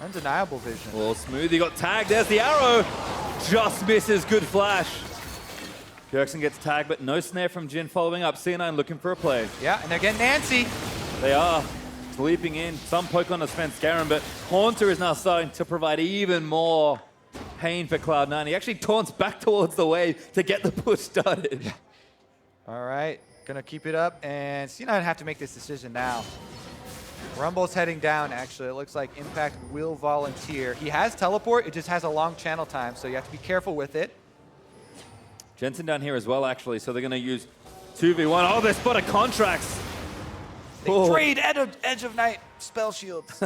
undeniable vision. Well, Smoothie got tagged. There's the arrow. Just misses. Good flash. Bjergsen gets tagged, but no snare from Jin following up. C9 looking for a play. Yeah, and they're getting Nancy. They are leaping in. Some poke on the Svenskeren, but Haunter is now starting to provide even more pain for Cloud9. He actually taunts back towards the wave to get the push started. Yeah. All right, gonna keep it up, and C9 have to make this decision now. Rumble's heading down, actually. It looks like Impact will volunteer. He has teleport, it just has a long channel time, so you have to be careful with it. Jensen down here as well, actually, so they're going to use 2v1. Oh, they spotted contracts. They trade Edge of Night spell shields.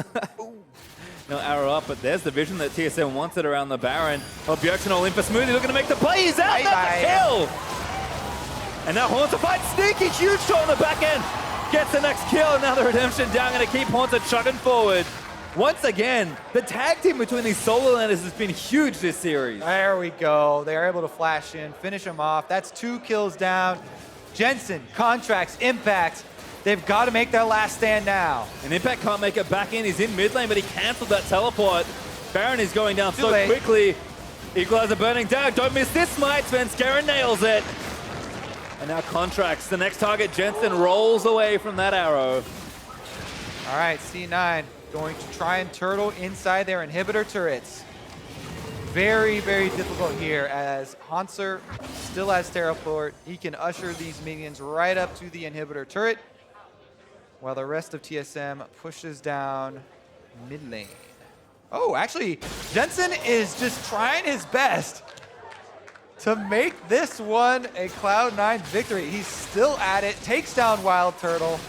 No arrow up, but there's the vision that TSM wanted around the Baron. Oh, Bjergsen all in for Smoothie, looking to make the play. He's out, that's a kill! And now Haunter fights sneaky, huge shot on the back end. Gets the next kill, and now the redemption down, going to keep Haunter chugging forward. Once again, the tag team between these solo landers has been huge this series. There we go. They are able to flash in, finish him off. That's 2 kills down. Jensen, Contracts, Impact. They've got to make their last stand now. And Impact can't make it back in. He's in mid lane, but he canceled that teleport. Baron is going down so quickly. Equalizer burning down. Don't miss this smite. Svenskeren nails it. And now Contracts, the next target. Jensen rolls away from that arrow. All right, C9 going to try and turtle inside their inhibitor turrets. Very, very difficult here as Hanser still has teleport. He can usher these minions right up to the inhibitor turret while the rest of TSM pushes down mid lane. Oh, actually, Jensen is just trying his best to make this one a Cloud9 victory. He's still at it, takes down Wild Turtle.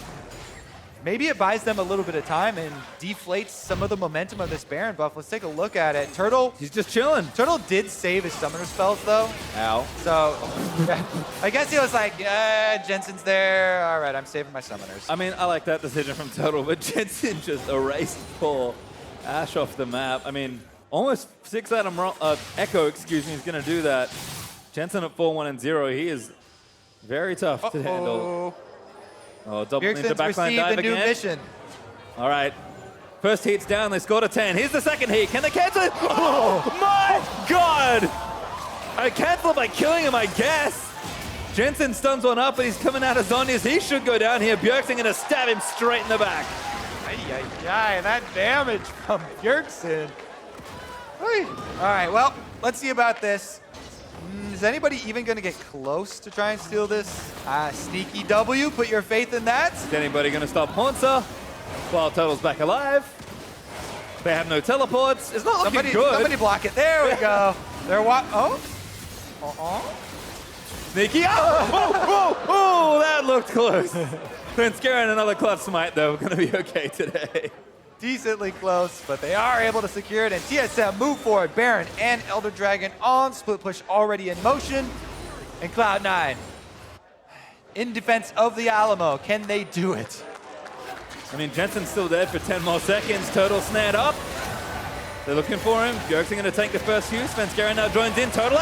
maybe it buys them a little bit of time and deflates some of the momentum of this Baron buff. Let's take a look at it. Turtle, He's just chilling. Turtle did save his summoner spells though. Ow. So yeah, I guess he was like, yeah, Jensen's there. All right, I'm saving my summoners. I mean, I like that decision from Turtle, but Jensen just erased poor Ash off the map. I mean, almost 6 Adam Echo, excuse me, is going to do that. Jensen at 4-1-0. He is very tough to handle. Oh, double into Bjergsen's backline dive received a new again. mission. All right. First heat's down. They scored a 10. Here's the second heat. Can they cancel it? Oh, my God. I cancel by killing him, I guess. Jensen stuns one up, but he's coming out of Zhonya's. He should go down here. Bjergsen going to stab him straight in the back. Ay, that damage from Bjergsen. All right, well, let's see about this. Is anybody even going to get close to try and steal this? Sneaky W, put your faith in that. Is anybody going to stop Hansa while Turtle's back alive? They have no teleports. It's not looking good. Somebody block it. There we go. They're what? Oh? Sneaky. Oh, that looked close. Svenskeren another clutch smite, though. We're going to be okay today. Decently close, but they are able to secure it. And TSM move forward. Baron and Elder Dragon on. Split push already in motion. And Cloud9 in defense of the Alamo. Can they do it? I mean, Jensen's still dead for 10 more seconds. Turtle snared up. They're looking for him. Bjergsen going to take the first use. Svenskeren now joins in. Turtle.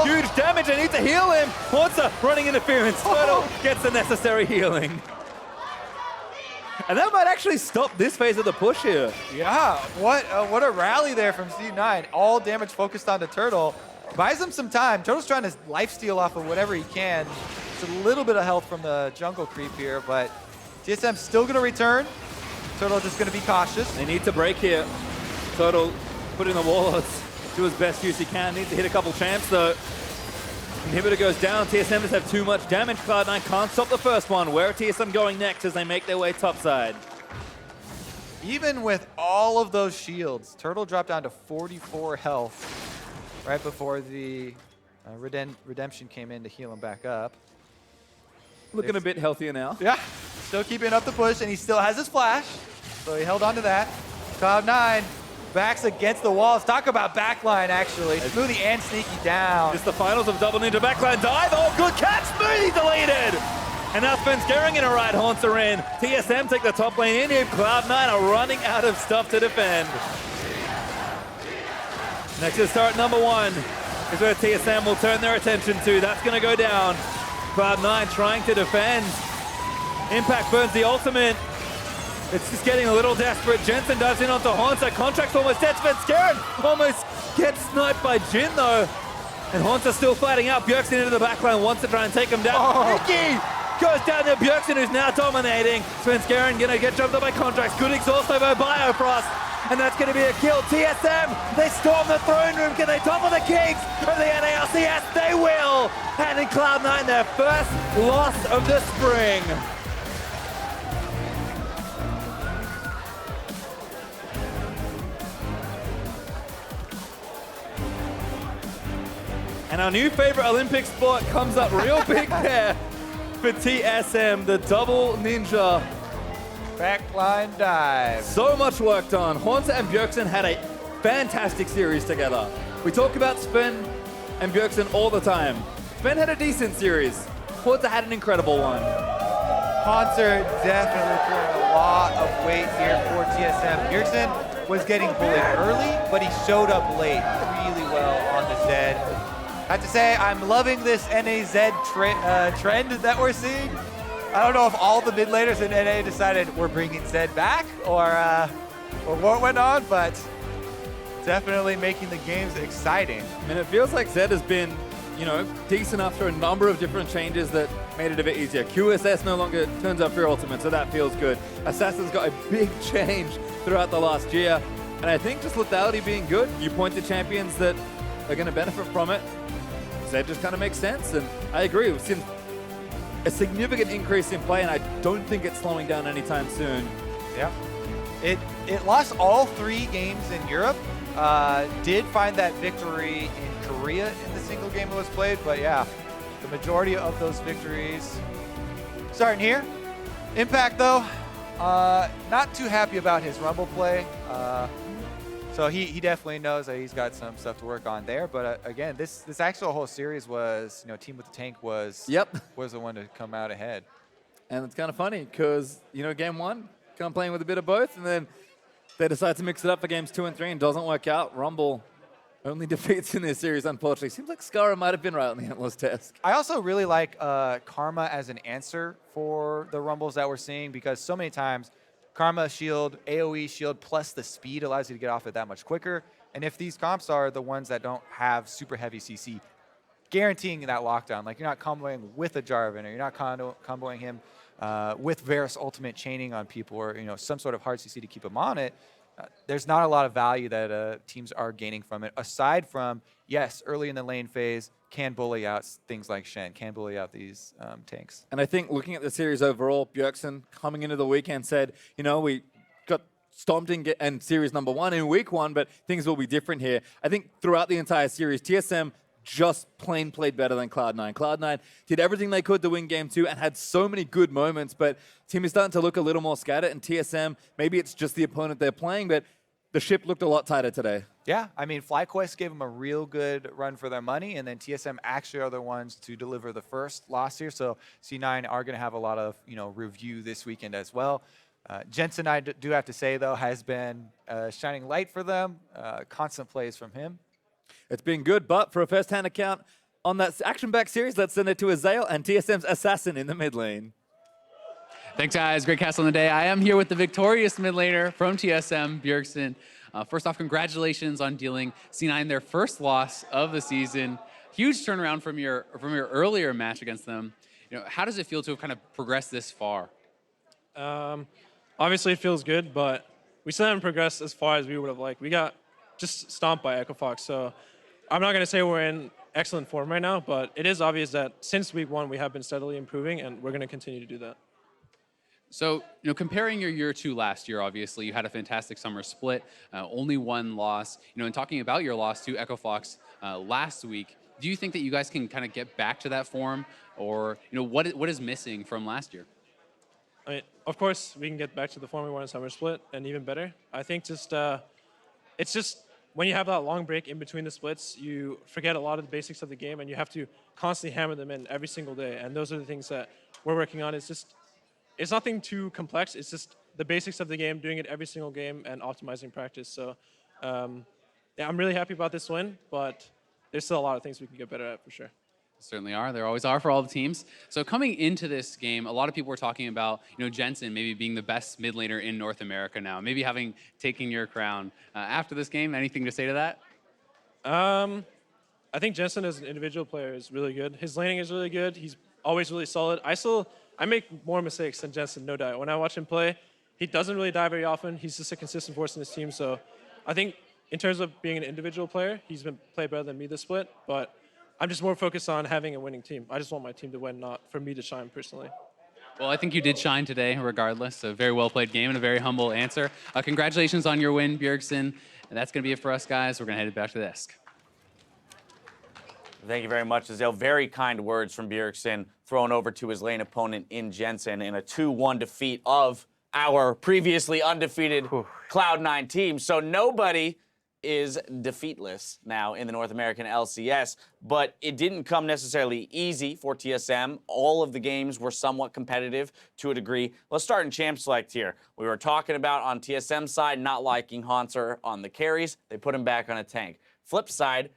Huge damage. I need to heal him. Hansa running interference. Turtle gets the necessary healing. And that might actually stop this phase of the push here. Yeah, what a rally there from C9. All damage focused on the Turtle. Buys him some time. Turtle's trying to lifesteal off of whatever he can. It's a little bit of health from the jungle creep here, but TSM's still going to return. Turtle just going to be cautious. They need to break here. Turtle put in the warlords. Do his best use he can. Needs to hit a couple champs though. Inhibitor goes down. TSM just have too much damage. Cloud9 can't stop the first one. Where are TSM going next as they make their way topside? Even with all of those shields, Turtle dropped down to 44 health right before the redemption came in to heal him back up. Looking a bit healthier now. Yeah, still keeping up the push, and he still has his flash, so he held on to that. Cloud9 backs against the walls. Talk about backline, actually. Smoothie and Sneaky down. It's the finals of Double Ninja backline dive. Oh, good catch. Smoothie deleted. And now Svenskeren going to ride Hansa in. TSM take the top lane in here. Cloud9 are running out of stuff to defend. Next to start number 1 is where TSM will turn their attention to. That's going to go down. Cloud9 trying to defend. Impact burns the ultimate. It's just getting a little desperate. Jensen dives in onto Hansa. Contract's almost dead. Svenskeren almost gets sniped by Jin though. And Hansa still fighting out. Bjergsen into the backline wants to try and take him down. Ricky goes down to Bjergsen, who's now dominating. Svenskeren gonna get jumped up by Contracts. Good exhaust over Biofrost. And that's gonna be a kill. TSM, they storm the throne room. Can they topple the kings of the NALCS? They will. Handing Cloud9 their first loss of the spring. And our new favorite Olympic sport comes up real big there for TSM, the double ninja. Backline dive. So much work done. Hansa and Bjergsen had a fantastic series together. We talk about Sven and Bjergsen all the time. Sven had a decent series. Hansa had an incredible one. Hansa definitely pulling a lot of weight here for TSM. Bjergsen was getting bullied early, but he showed up late really well on the Zed. I have to say, I'm loving this NAZ trend that we're seeing. I don't know if all the mid laners in NA decided we're bringing Zed back or what went on, but definitely making the games exciting. And it feels like Zed has been, you know, decent after a number of different changes that made it a bit easier. QSS no longer turns up for your ultimate, so that feels good. Assassin's got a big change throughout the last year. And I think just lethality being good, you point to champions that are going to benefit from it. That just kind of makes sense, and I agree. We've seen a significant increase in play, and I don't think it's slowing down anytime soon. Yeah. It lost all 3 games in Europe. Did find that victory in Korea in the single game that was played, but yeah, the majority of those victories starting here. Impact though, Not too happy about his Rumble play. So he definitely knows that he's got some stuff to work on there. But again, this actual whole series was, Team with the Tank was was the one to come out ahead. And it's kind of funny because, game one, kind of playing with a bit of both, and then they decide to mix it up for games 2 and 3 and doesn't work out. Rumble only defeats in this series, unfortunately. Seems like Skara might have been right on the Antler's test. I also really like Karma as an answer for the Rumbles that we're seeing, because so many times Karma shield, AoE shield, plus the speed allows you to get off it that much quicker. And if these comps are the ones that don't have super heavy CC, guaranteeing that lockdown, like you're not comboing with a Jarvan, or you're not comboing him with Varus ultimate chaining on people, or some sort of hard CC to keep him on it, there's not a lot of value that teams are gaining from it, aside from, yes, early in the lane phase, can bully out things like Shen, can bully out these tanks. And I think looking at the series overall, Bjergsen coming into the weekend said, we got stomped in series number 1 in week 1, but things will be different here. I think throughout the entire series, TSM just plain played better than Cloud9. Cloud9 did everything they could to win game 2 and had so many good moments, but team is starting to look a little more scattered, and TSM, maybe it's just the opponent they're playing, but the ship looked a lot tighter today. Yeah, I mean, FlyQuest gave them a real good run for their money, and then TSM actually are the ones to deliver the first loss here, so C9 are going to have a lot of, review this weekend as well. Jensen, I do have to say, though, has been a shining light for them. Constant plays from him. It's been good, but for a first-hand account on that action-backed series, let's send it to Azael and TSM's Assassin in the mid lane. Thanks, guys. Great castle in the day. I am here with the victorious mid laner from TSM, Bjergsen. First off, congratulations on dealing C9 their first loss of the season. Huge turnaround from your earlier match against them. How does it feel to have kind of progressed this far? Obviously, it feels good, but we still haven't progressed as far as we would have liked. We got just stomped by Echo Fox, so I'm not going to say we're in excellent form right now, but it is obvious that since week 1, we have been steadily improving, and we're going to continue to do that. So, comparing your year 2 last year, obviously, you had a fantastic summer split, only 1 loss. And talking about your loss to Echo Fox last week, do you think that you guys can kind of get back to that form, or what is missing from last year? I mean, of course, we can get back to the form we won in summer split, and even better. I think it's just when you have that long break in between the splits, you forget a lot of the basics of the game, and you have to constantly hammer them in every single day. And those are the things that we're working on. It's nothing too complex. It's just the basics of the game, doing it every single game, and optimizing practice. So, yeah, I'm really happy about this win, but there's still a lot of things we can get better at for sure. Certainly are. There always are for all the teams. So coming into this game, a lot of people were talking about, Jensen maybe being the best mid laner in North America now, maybe having taken your crown. After this game, anything to say to that? I think Jensen as an individual player is really good. His laning is really good. He's always really solid. I make more mistakes than Jensen, no doubt. When I watch him play, he doesn't really die very often. He's just a consistent force in his team. So I think in terms of being an individual player, he's been played better than me this split, but I'm just more focused on having a winning team. I just want my team to win, not for me to shine personally. Well, I think you did shine today, regardless. A very well-played game and a very humble answer. Congratulations on your win, Bjergsen. And that's going to be it for us, guys. We're going to head back to the desk. Thank you very much, Azael. Very kind words from Bjergsen, thrown over to his lane opponent in Jensen in a 2-1 defeat of our previously undefeated Cloud9 team. So nobody is defeatless now in the North American LCS, but it didn't come necessarily easy for TSM. All of the games were somewhat competitive to a degree. Let's start in Champ Select here. We were talking about on TSM side not liking Haunter on the carries. They put him back on a tank. Flip side,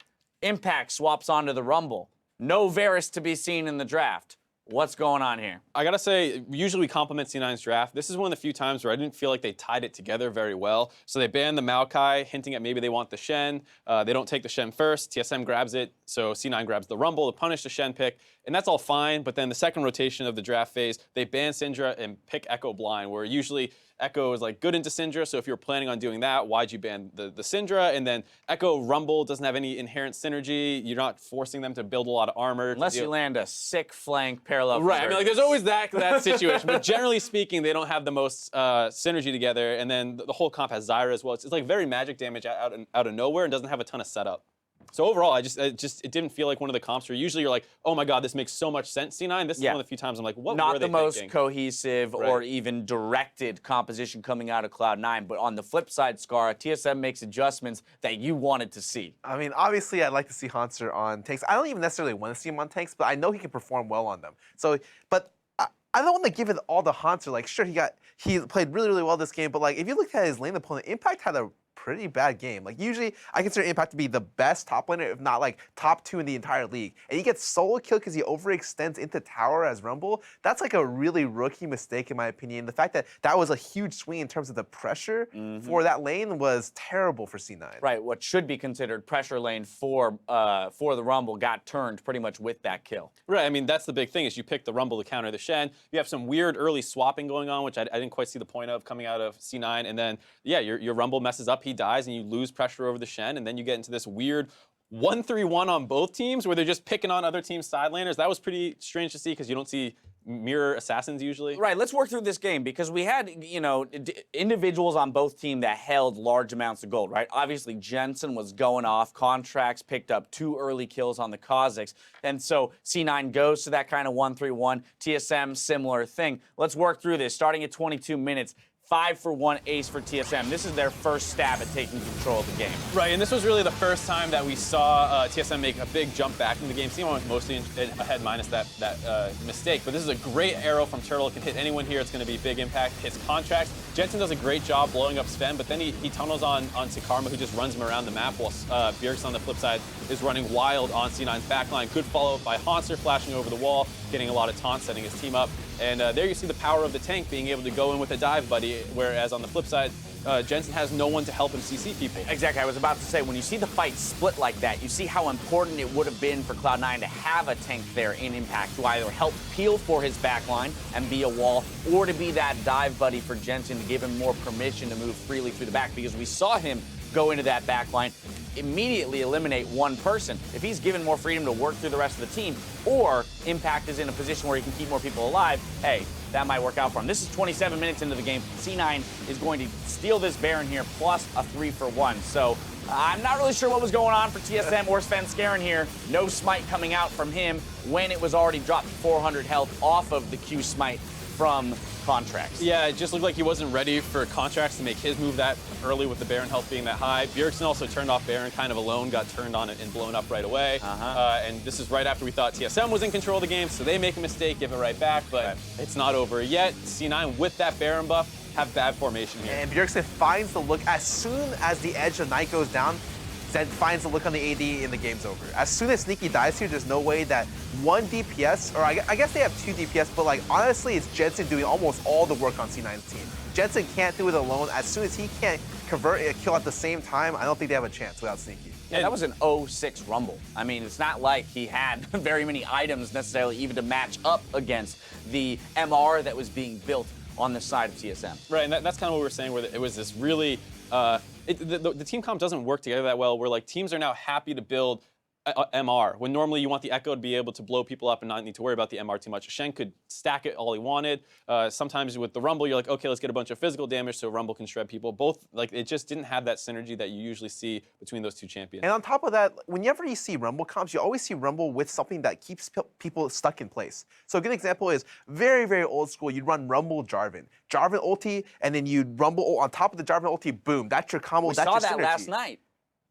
Impact swaps onto the Rumble. No Varus to be seen in the draft. What's going on here? I gotta say, usually we compliment C9's draft. This is one of the few times where I didn't feel like they tied it together very well. So they banned the Maokai, hinting at maybe they want the Shen. They don't take the Shen first. TSM grabs it, so C9 grabs the Rumble to punish the Shen pick. And that's all fine, but then the second rotation of the draft phase, they ban Syndra and pick Echo blind, where usually Echo is like good into Syndra, so if you're planning on doing that, why'd you ban the Syndra? And then Echo Rumble doesn't have any inherent synergy. You're not forcing them to build a lot of armor. Unless you land a sick flank parallel. Right, I mean, like, there's always that situation, but generally speaking, they don't have the most synergy together, and then the whole comp has Zyra as well. It's like very magic damage out of nowhere and doesn't have a ton of setup. So overall, it didn't feel like one of the comps where usually you're like, oh my god, this makes so much sense. C9, this is one of the few times I'm like, what Not were they the most thinking? cohesive or even directed composition coming out of Cloud9, but on the flip side, Scar, TSM makes adjustments that you wanted to see. I mean, obviously, I'd like to see Hanser on tanks. I don't even necessarily want to see him on tanks, but I know he can perform well on them. So, but I don't want to give it all to Hanser. Like, sure, he played really, really well this game, but like, if you look at his lane opponent, Impact had a pretty bad game. Like, usually I consider Impact to be the best top laner, if not like top 2 in the entire league. And he gets solo kill because he overextends into tower as Rumble. That's like a really rookie mistake in my opinion. The fact that that was a huge swing in terms of the pressure for that lane was terrible for C9. Right, what should be considered pressure lane for the Rumble got turned pretty much with that kill. Right, I mean, that's the big thing is you pick the Rumble to counter the Shen. You have some weird early swapping going on, which I didn't quite see the point of coming out of C9. And then, yeah, your Rumble messes up, he dies, and you lose pressure over the Shen. And then you get into this weird 1-3-1 on both teams where they're just picking on other teams' side laners. That was pretty strange to see because you don't see mirror assassins usually. Right, let's work through this game because we had, individuals on both teams that held large amounts of gold, right? Obviously, Jensen was going off. Contracts picked up 2 early kills on the Kazakhs. And so C9 goes to that kind of 1-3-1. TSM, similar thing. Let's work through this. Starting at 22 minutes, 5-for-1 ace for TSM. This is their first stab at taking control of the game. Right, and this was really the first time that we saw TSM make a big jump back in the game. C1 was mostly ahead minus that mistake, but this is a great arrow from Turtle. It can hit anyone here. It's going to be big impact. Hits Contracts. Jensen does a great job blowing up Sven, but then he tunnels onto Karma, who just runs him around the map, while Bjergsen on the flip side is running wild on C9's backline. Good follow-up by Hanser, flashing over the wall, getting a lot of taunts, setting his team up. And there you see the power of the tank being able to go in with a dive buddy, whereas on the flip side, Jensen has no one to help him CC people. Exactly, I was about to say, when you see the fight split like that, you see how important it would have been for Cloud9 to have a tank there in Impact to either help peel for his backline and be a wall, or to be that dive buddy for Jensen to give him more permission to move freely through the back, because we saw him go into that backline, immediately eliminate one person. If he's given more freedom to work through the rest of the team, or Impact is in a position where he can keep more people alive, hey, that might work out for him. This is 27 minutes into the game. C9 is going to steal this Baron here, plus a 3-for-1. So I'm not really sure what was going on for TSM or Svenskeren here. No smite coming out from him when it was already dropped 400 health off of the Q smite from Contracts. Yeah, it just looked like he wasn't ready for Contracts to make his move that early with the Baron health being that high. Bjergsen also turned off Baron kind of alone, got turned on and blown up right away. And this is right after we thought TSM was in control of the game, so they make a mistake, give it right back, but it's not over yet. C9 with that Baron buff have bad formation here. And Bjergsen finds the look as soon as the edge of night goes down. Zen finds the look on the AD and the game's over. As soon as Sneaky dies here, there's no way that 1 DPS, or I guess they have 2 DPS, but like honestly, it's Jensen doing almost all the work on C9's team. Jensen can't do it alone. As soon as he can't convert a kill at the same time, I don't think they have a chance without Sneaky. Yeah, that was an 0-6 Rumble. I mean, it's not like he had very many items necessarily even to match up against the MR that was being built on the side of TSM. Right, and that's kind of what we were saying, where it was this really, the team comp doesn't work together that well, where like teams are now happy to build MR, when normally you want the Echo to be able to blow people up and not need to worry about the MR too much. Shen could stack it all he wanted. Sometimes with the Rumble, you're like, okay, let's get a bunch of physical damage so Rumble can shred people. Both, like, it just didn't have that synergy that you usually see between those two champions. And on top of that, whenever you see Rumble comps, you always see Rumble with something that keeps people stuck in place. So a good example is very, very old school. You'd run Rumble Jarvan. Jarvan ulti, and then you'd Rumble on top of the Jarvan ulti, boom. That's your combo, We that's saw your that synergy. last night.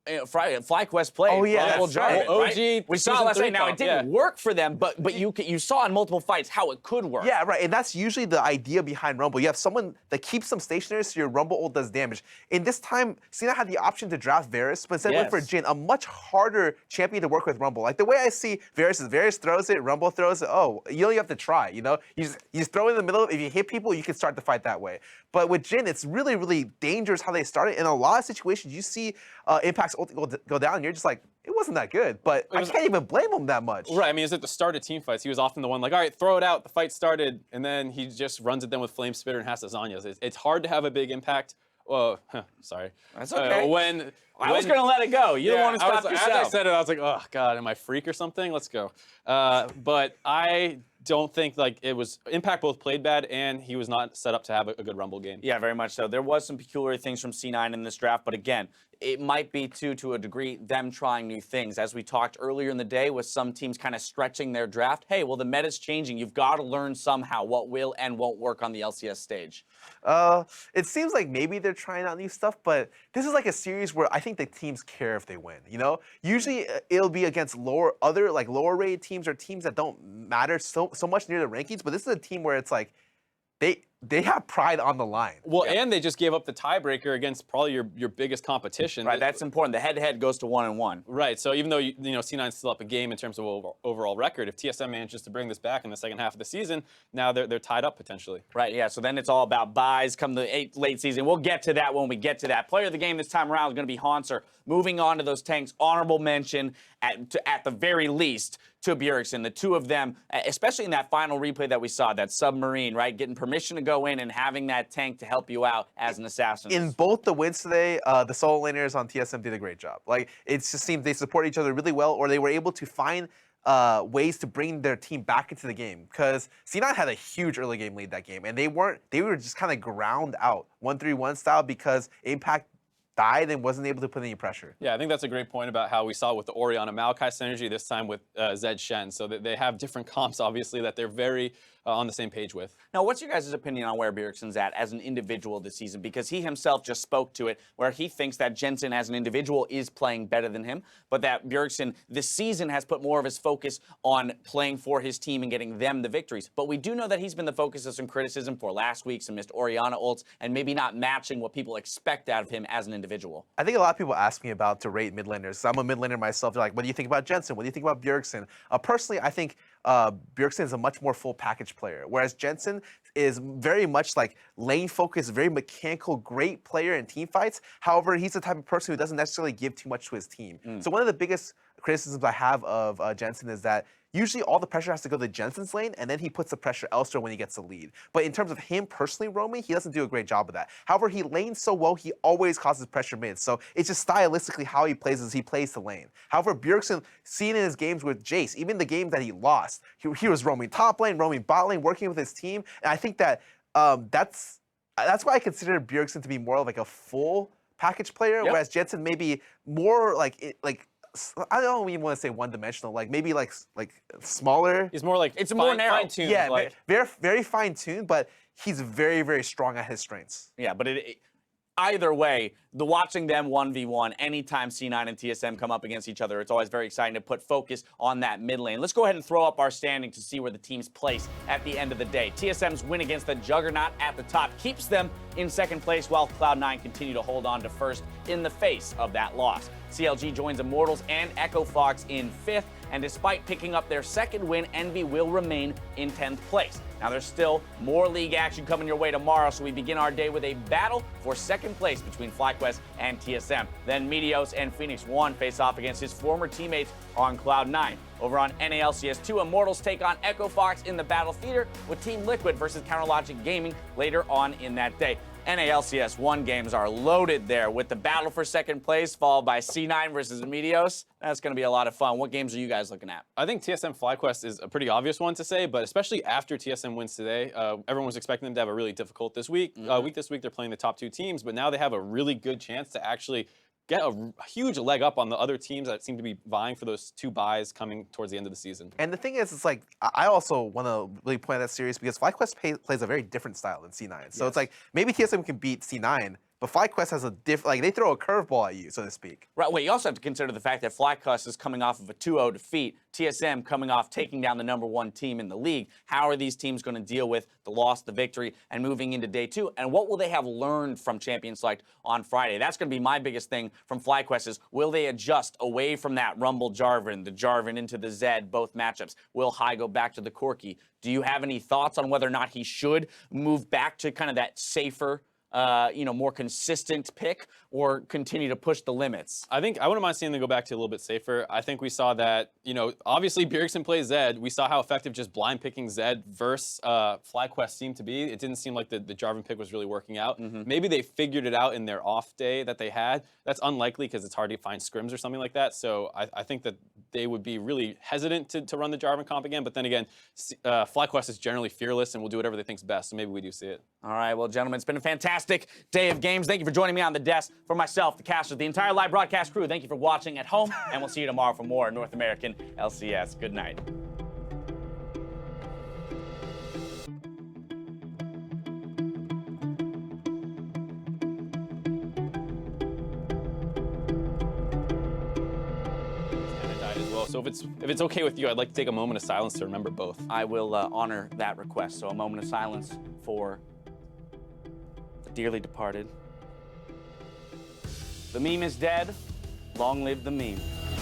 FlyQuest played. Oh, yeah, Rumble that's right. Jarvan, OG We saw it season last 3 night. Now, it comp, didn't work for them, but you saw in multiple fights how it could work. Yeah, right, and that's usually the idea behind Rumble. You have someone that keeps them stationary so your Rumble ult does damage. In this time, Cena had the option to draft Varus, but instead went for Jhin, a much harder champion to work with Rumble. Like the way I see Varus is Varus throws it, Rumble throws it, oh, you only have to try, you know? You just throw it in the middle, if you hit people, you can start the fight that way. But with Jhin, it's really, really dangerous how they started. In a lot of situations, you see Impact's ult go down, and you're just like, it wasn't that good, but I can't even blame him that much. Right, I mean, it's at the start of team fights. He was often the one like, all right, throw it out, the fight started, and then he just runs at them with Flame Spitter and has to Zanyas. It's hard to have a big impact. Well, sorry. That's okay. I was when- going to let it go. You don't want to stop yourself. As I said it, I was like, oh, God, am I freak or something? Let's go. But I don't think like it was Impact both played bad and he was not set up to have a good Rumble game. Yeah, very much so. There was some peculiar things from C9 in this draft, but again, it might be to a degree them trying new things. As we talked earlier in the day with some teams kind of stretching their draft, hey, well, the meta's changing. You've got to learn somehow what will and won't work on the LCS stage. It seems like maybe they're trying out new stuff, but this is like a series where I think the teams care if they win. You know, usually it'll be against lower rated teams or teams that don't matter so much near the rankings. But this is a team where it's like they have pride on the line. Well, and they just gave up the tiebreaker against probably your biggest competition. Right, that's important. The head-to-head goes to 1-1. Right, so even though you know C9's still up a game in terms of overall record, if TSM manages to bring this back in the second half of the season, now they're tied up potentially. Right, yeah, so then it's all about buys come the late season. We'll get to that when we get to that. Player of the game this time around is going to be Hanser. Moving on to those tanks, honorable mention at the very least to Bjergsen. The two of them, especially in that final replay that we saw, that submarine, right, getting permission to go in and having that tank to help you out as an assassin. In both the wins today, the solo laners on TSM did a great job. Like, it just seems they support each other really well, or they were able to find ways to bring their team back into the game. Because C9 had a huge early game lead that game, and they were just kind of ground out 1-3-1 style because Impact died and wasn't able to put any pressure. Yeah, I think that's a great point about how we saw with the Orianna Maokai synergy, this time with Zed Shen. So that they have different comps, obviously, that they're very on the same page with. Now, what's your guys' opinion on where Bjergsen's at as an individual this season? Because he himself just spoke to it, where he thinks that Jensen as an individual is playing better than him, but that Bjergsen this season has put more of his focus on playing for his team and getting them the victories. But we do know that he's been the focus of some criticism for last week, some missed Orianna ults, and maybe not matching what people expect out of him as an individual. I think a lot of people ask me about to rate mid laners. I'm a mid laner myself. They're like, what do you think about Jensen? What do you think about Bjergsen? Personally, I think Bjergsen is a much more full package player, whereas Jensen is very much like lane focused, very mechanical, great player in team fights. However, he's the type of person who doesn't necessarily give too much to his team. So one of the biggest criticisms I have of Jensen is that usually all the pressure has to go to Jensen's lane, and then he puts the pressure elsewhere when he gets the lead. But in terms of him personally roaming, he doesn't do a great job of that. However, he lanes so well, he always causes pressure mid. So it's just stylistically how he plays as he plays the lane. However, Bjergsen, seen in his games with Jace, even the games that he lost, he was roaming top lane, roaming bot lane, working with his team. And I think that that's why I consider Bjergsen to be more of like a full package player, whereas Jensen may be more like I don't even want to say one-dimensional, like maybe like smaller. He's more like it's more narrow. Fine-tuned. Yeah, like, very, very fine-tuned, but he's very, very strong at his strengths. Yeah, but either way, watching them 1v1, anytime C9 and TSM come up against each other, it's always very exciting to put focus on that mid lane. Let's go ahead and throw up our standing to see where the teams place at the end of the day. TSM's win against the Juggernaut at the top keeps them in second place, while Cloud9 continue to hold on to first in the face of that loss. CLG joins Immortals and Echo Fox in fifth, and despite picking up their second win, Envy will remain in 10th place. Now, there's still more league action coming your way tomorrow, so we begin our day with a battle for second place between FlyQuest and TSM. Then Meteos and Phoenix 1 face off against his former teammates on Cloud9. Over on NA LCS 2, Immortals take on Echo Fox in the Battle Theater with Team Liquid versus Counterlogic Gaming later on in that day. NA LCS 1 games are loaded there with the battle for second place, followed by C9 versus Meteos. That's going to be a lot of fun. What games are you guys looking at? I think TSM FlyQuest is a pretty obvious one to say, but especially after TSM wins today, everyone was expecting them to have a really difficult this week. This week they're playing the top two teams, but now they have a really good chance to actually get a huge leg up on the other teams that seem to be vying for those two buys coming towards the end of the season. And the thing is, it's like, I also want to really point out that series because FlyQuest plays a very different style than C9. So it's like, maybe TSM can beat C9, but FlyQuest has a different, like, they throw a curveball at you, so to speak. Right, well, you also have to consider the fact that FlyQuest is coming off of a 2-0 defeat, TSM coming off taking down the #1 team in the league. How are these teams going to deal with the loss, the victory, and moving into day 2? And what will they have learned from Champion Select on Friday? That's going to be my biggest thing from FlyQuest is, will they adjust away from that Rumble Jarvan, the Jarvan into the Zed, both matchups? Will Hai go back to the Corki? Do you have any thoughts on whether or not he should move back to kind of that safer, more consistent pick, or continue to push the limits? I wouldn't mind seeing them go back to a little bit safer. I think we saw that, obviously Bjergsen plays Zed. We saw how effective just blind picking Zed versus FlyQuest seemed to be. It didn't seem like the Jarvan pick was really working out. Maybe they figured it out in their off day that they had. That's unlikely because it's hard to find scrims or something like that. So I think that they would be really hesitant to run the Jarvan comp again. But then again, FlyQuest is generally fearless and will do whatever they think's best. So maybe we do see it. All right, well, gentlemen, it's been a fantastic day of games. Thank you for joining me on the desk. For myself, the caster, the entire live broadcast crew, thank you for watching at home, and we'll see you tomorrow for more North American LCS. Good night. So if it's okay with you, I'd like to take a moment of silence to remember both. I will honor that request. So a moment of silence for the dearly departed. The meme is dead. Long live the meme.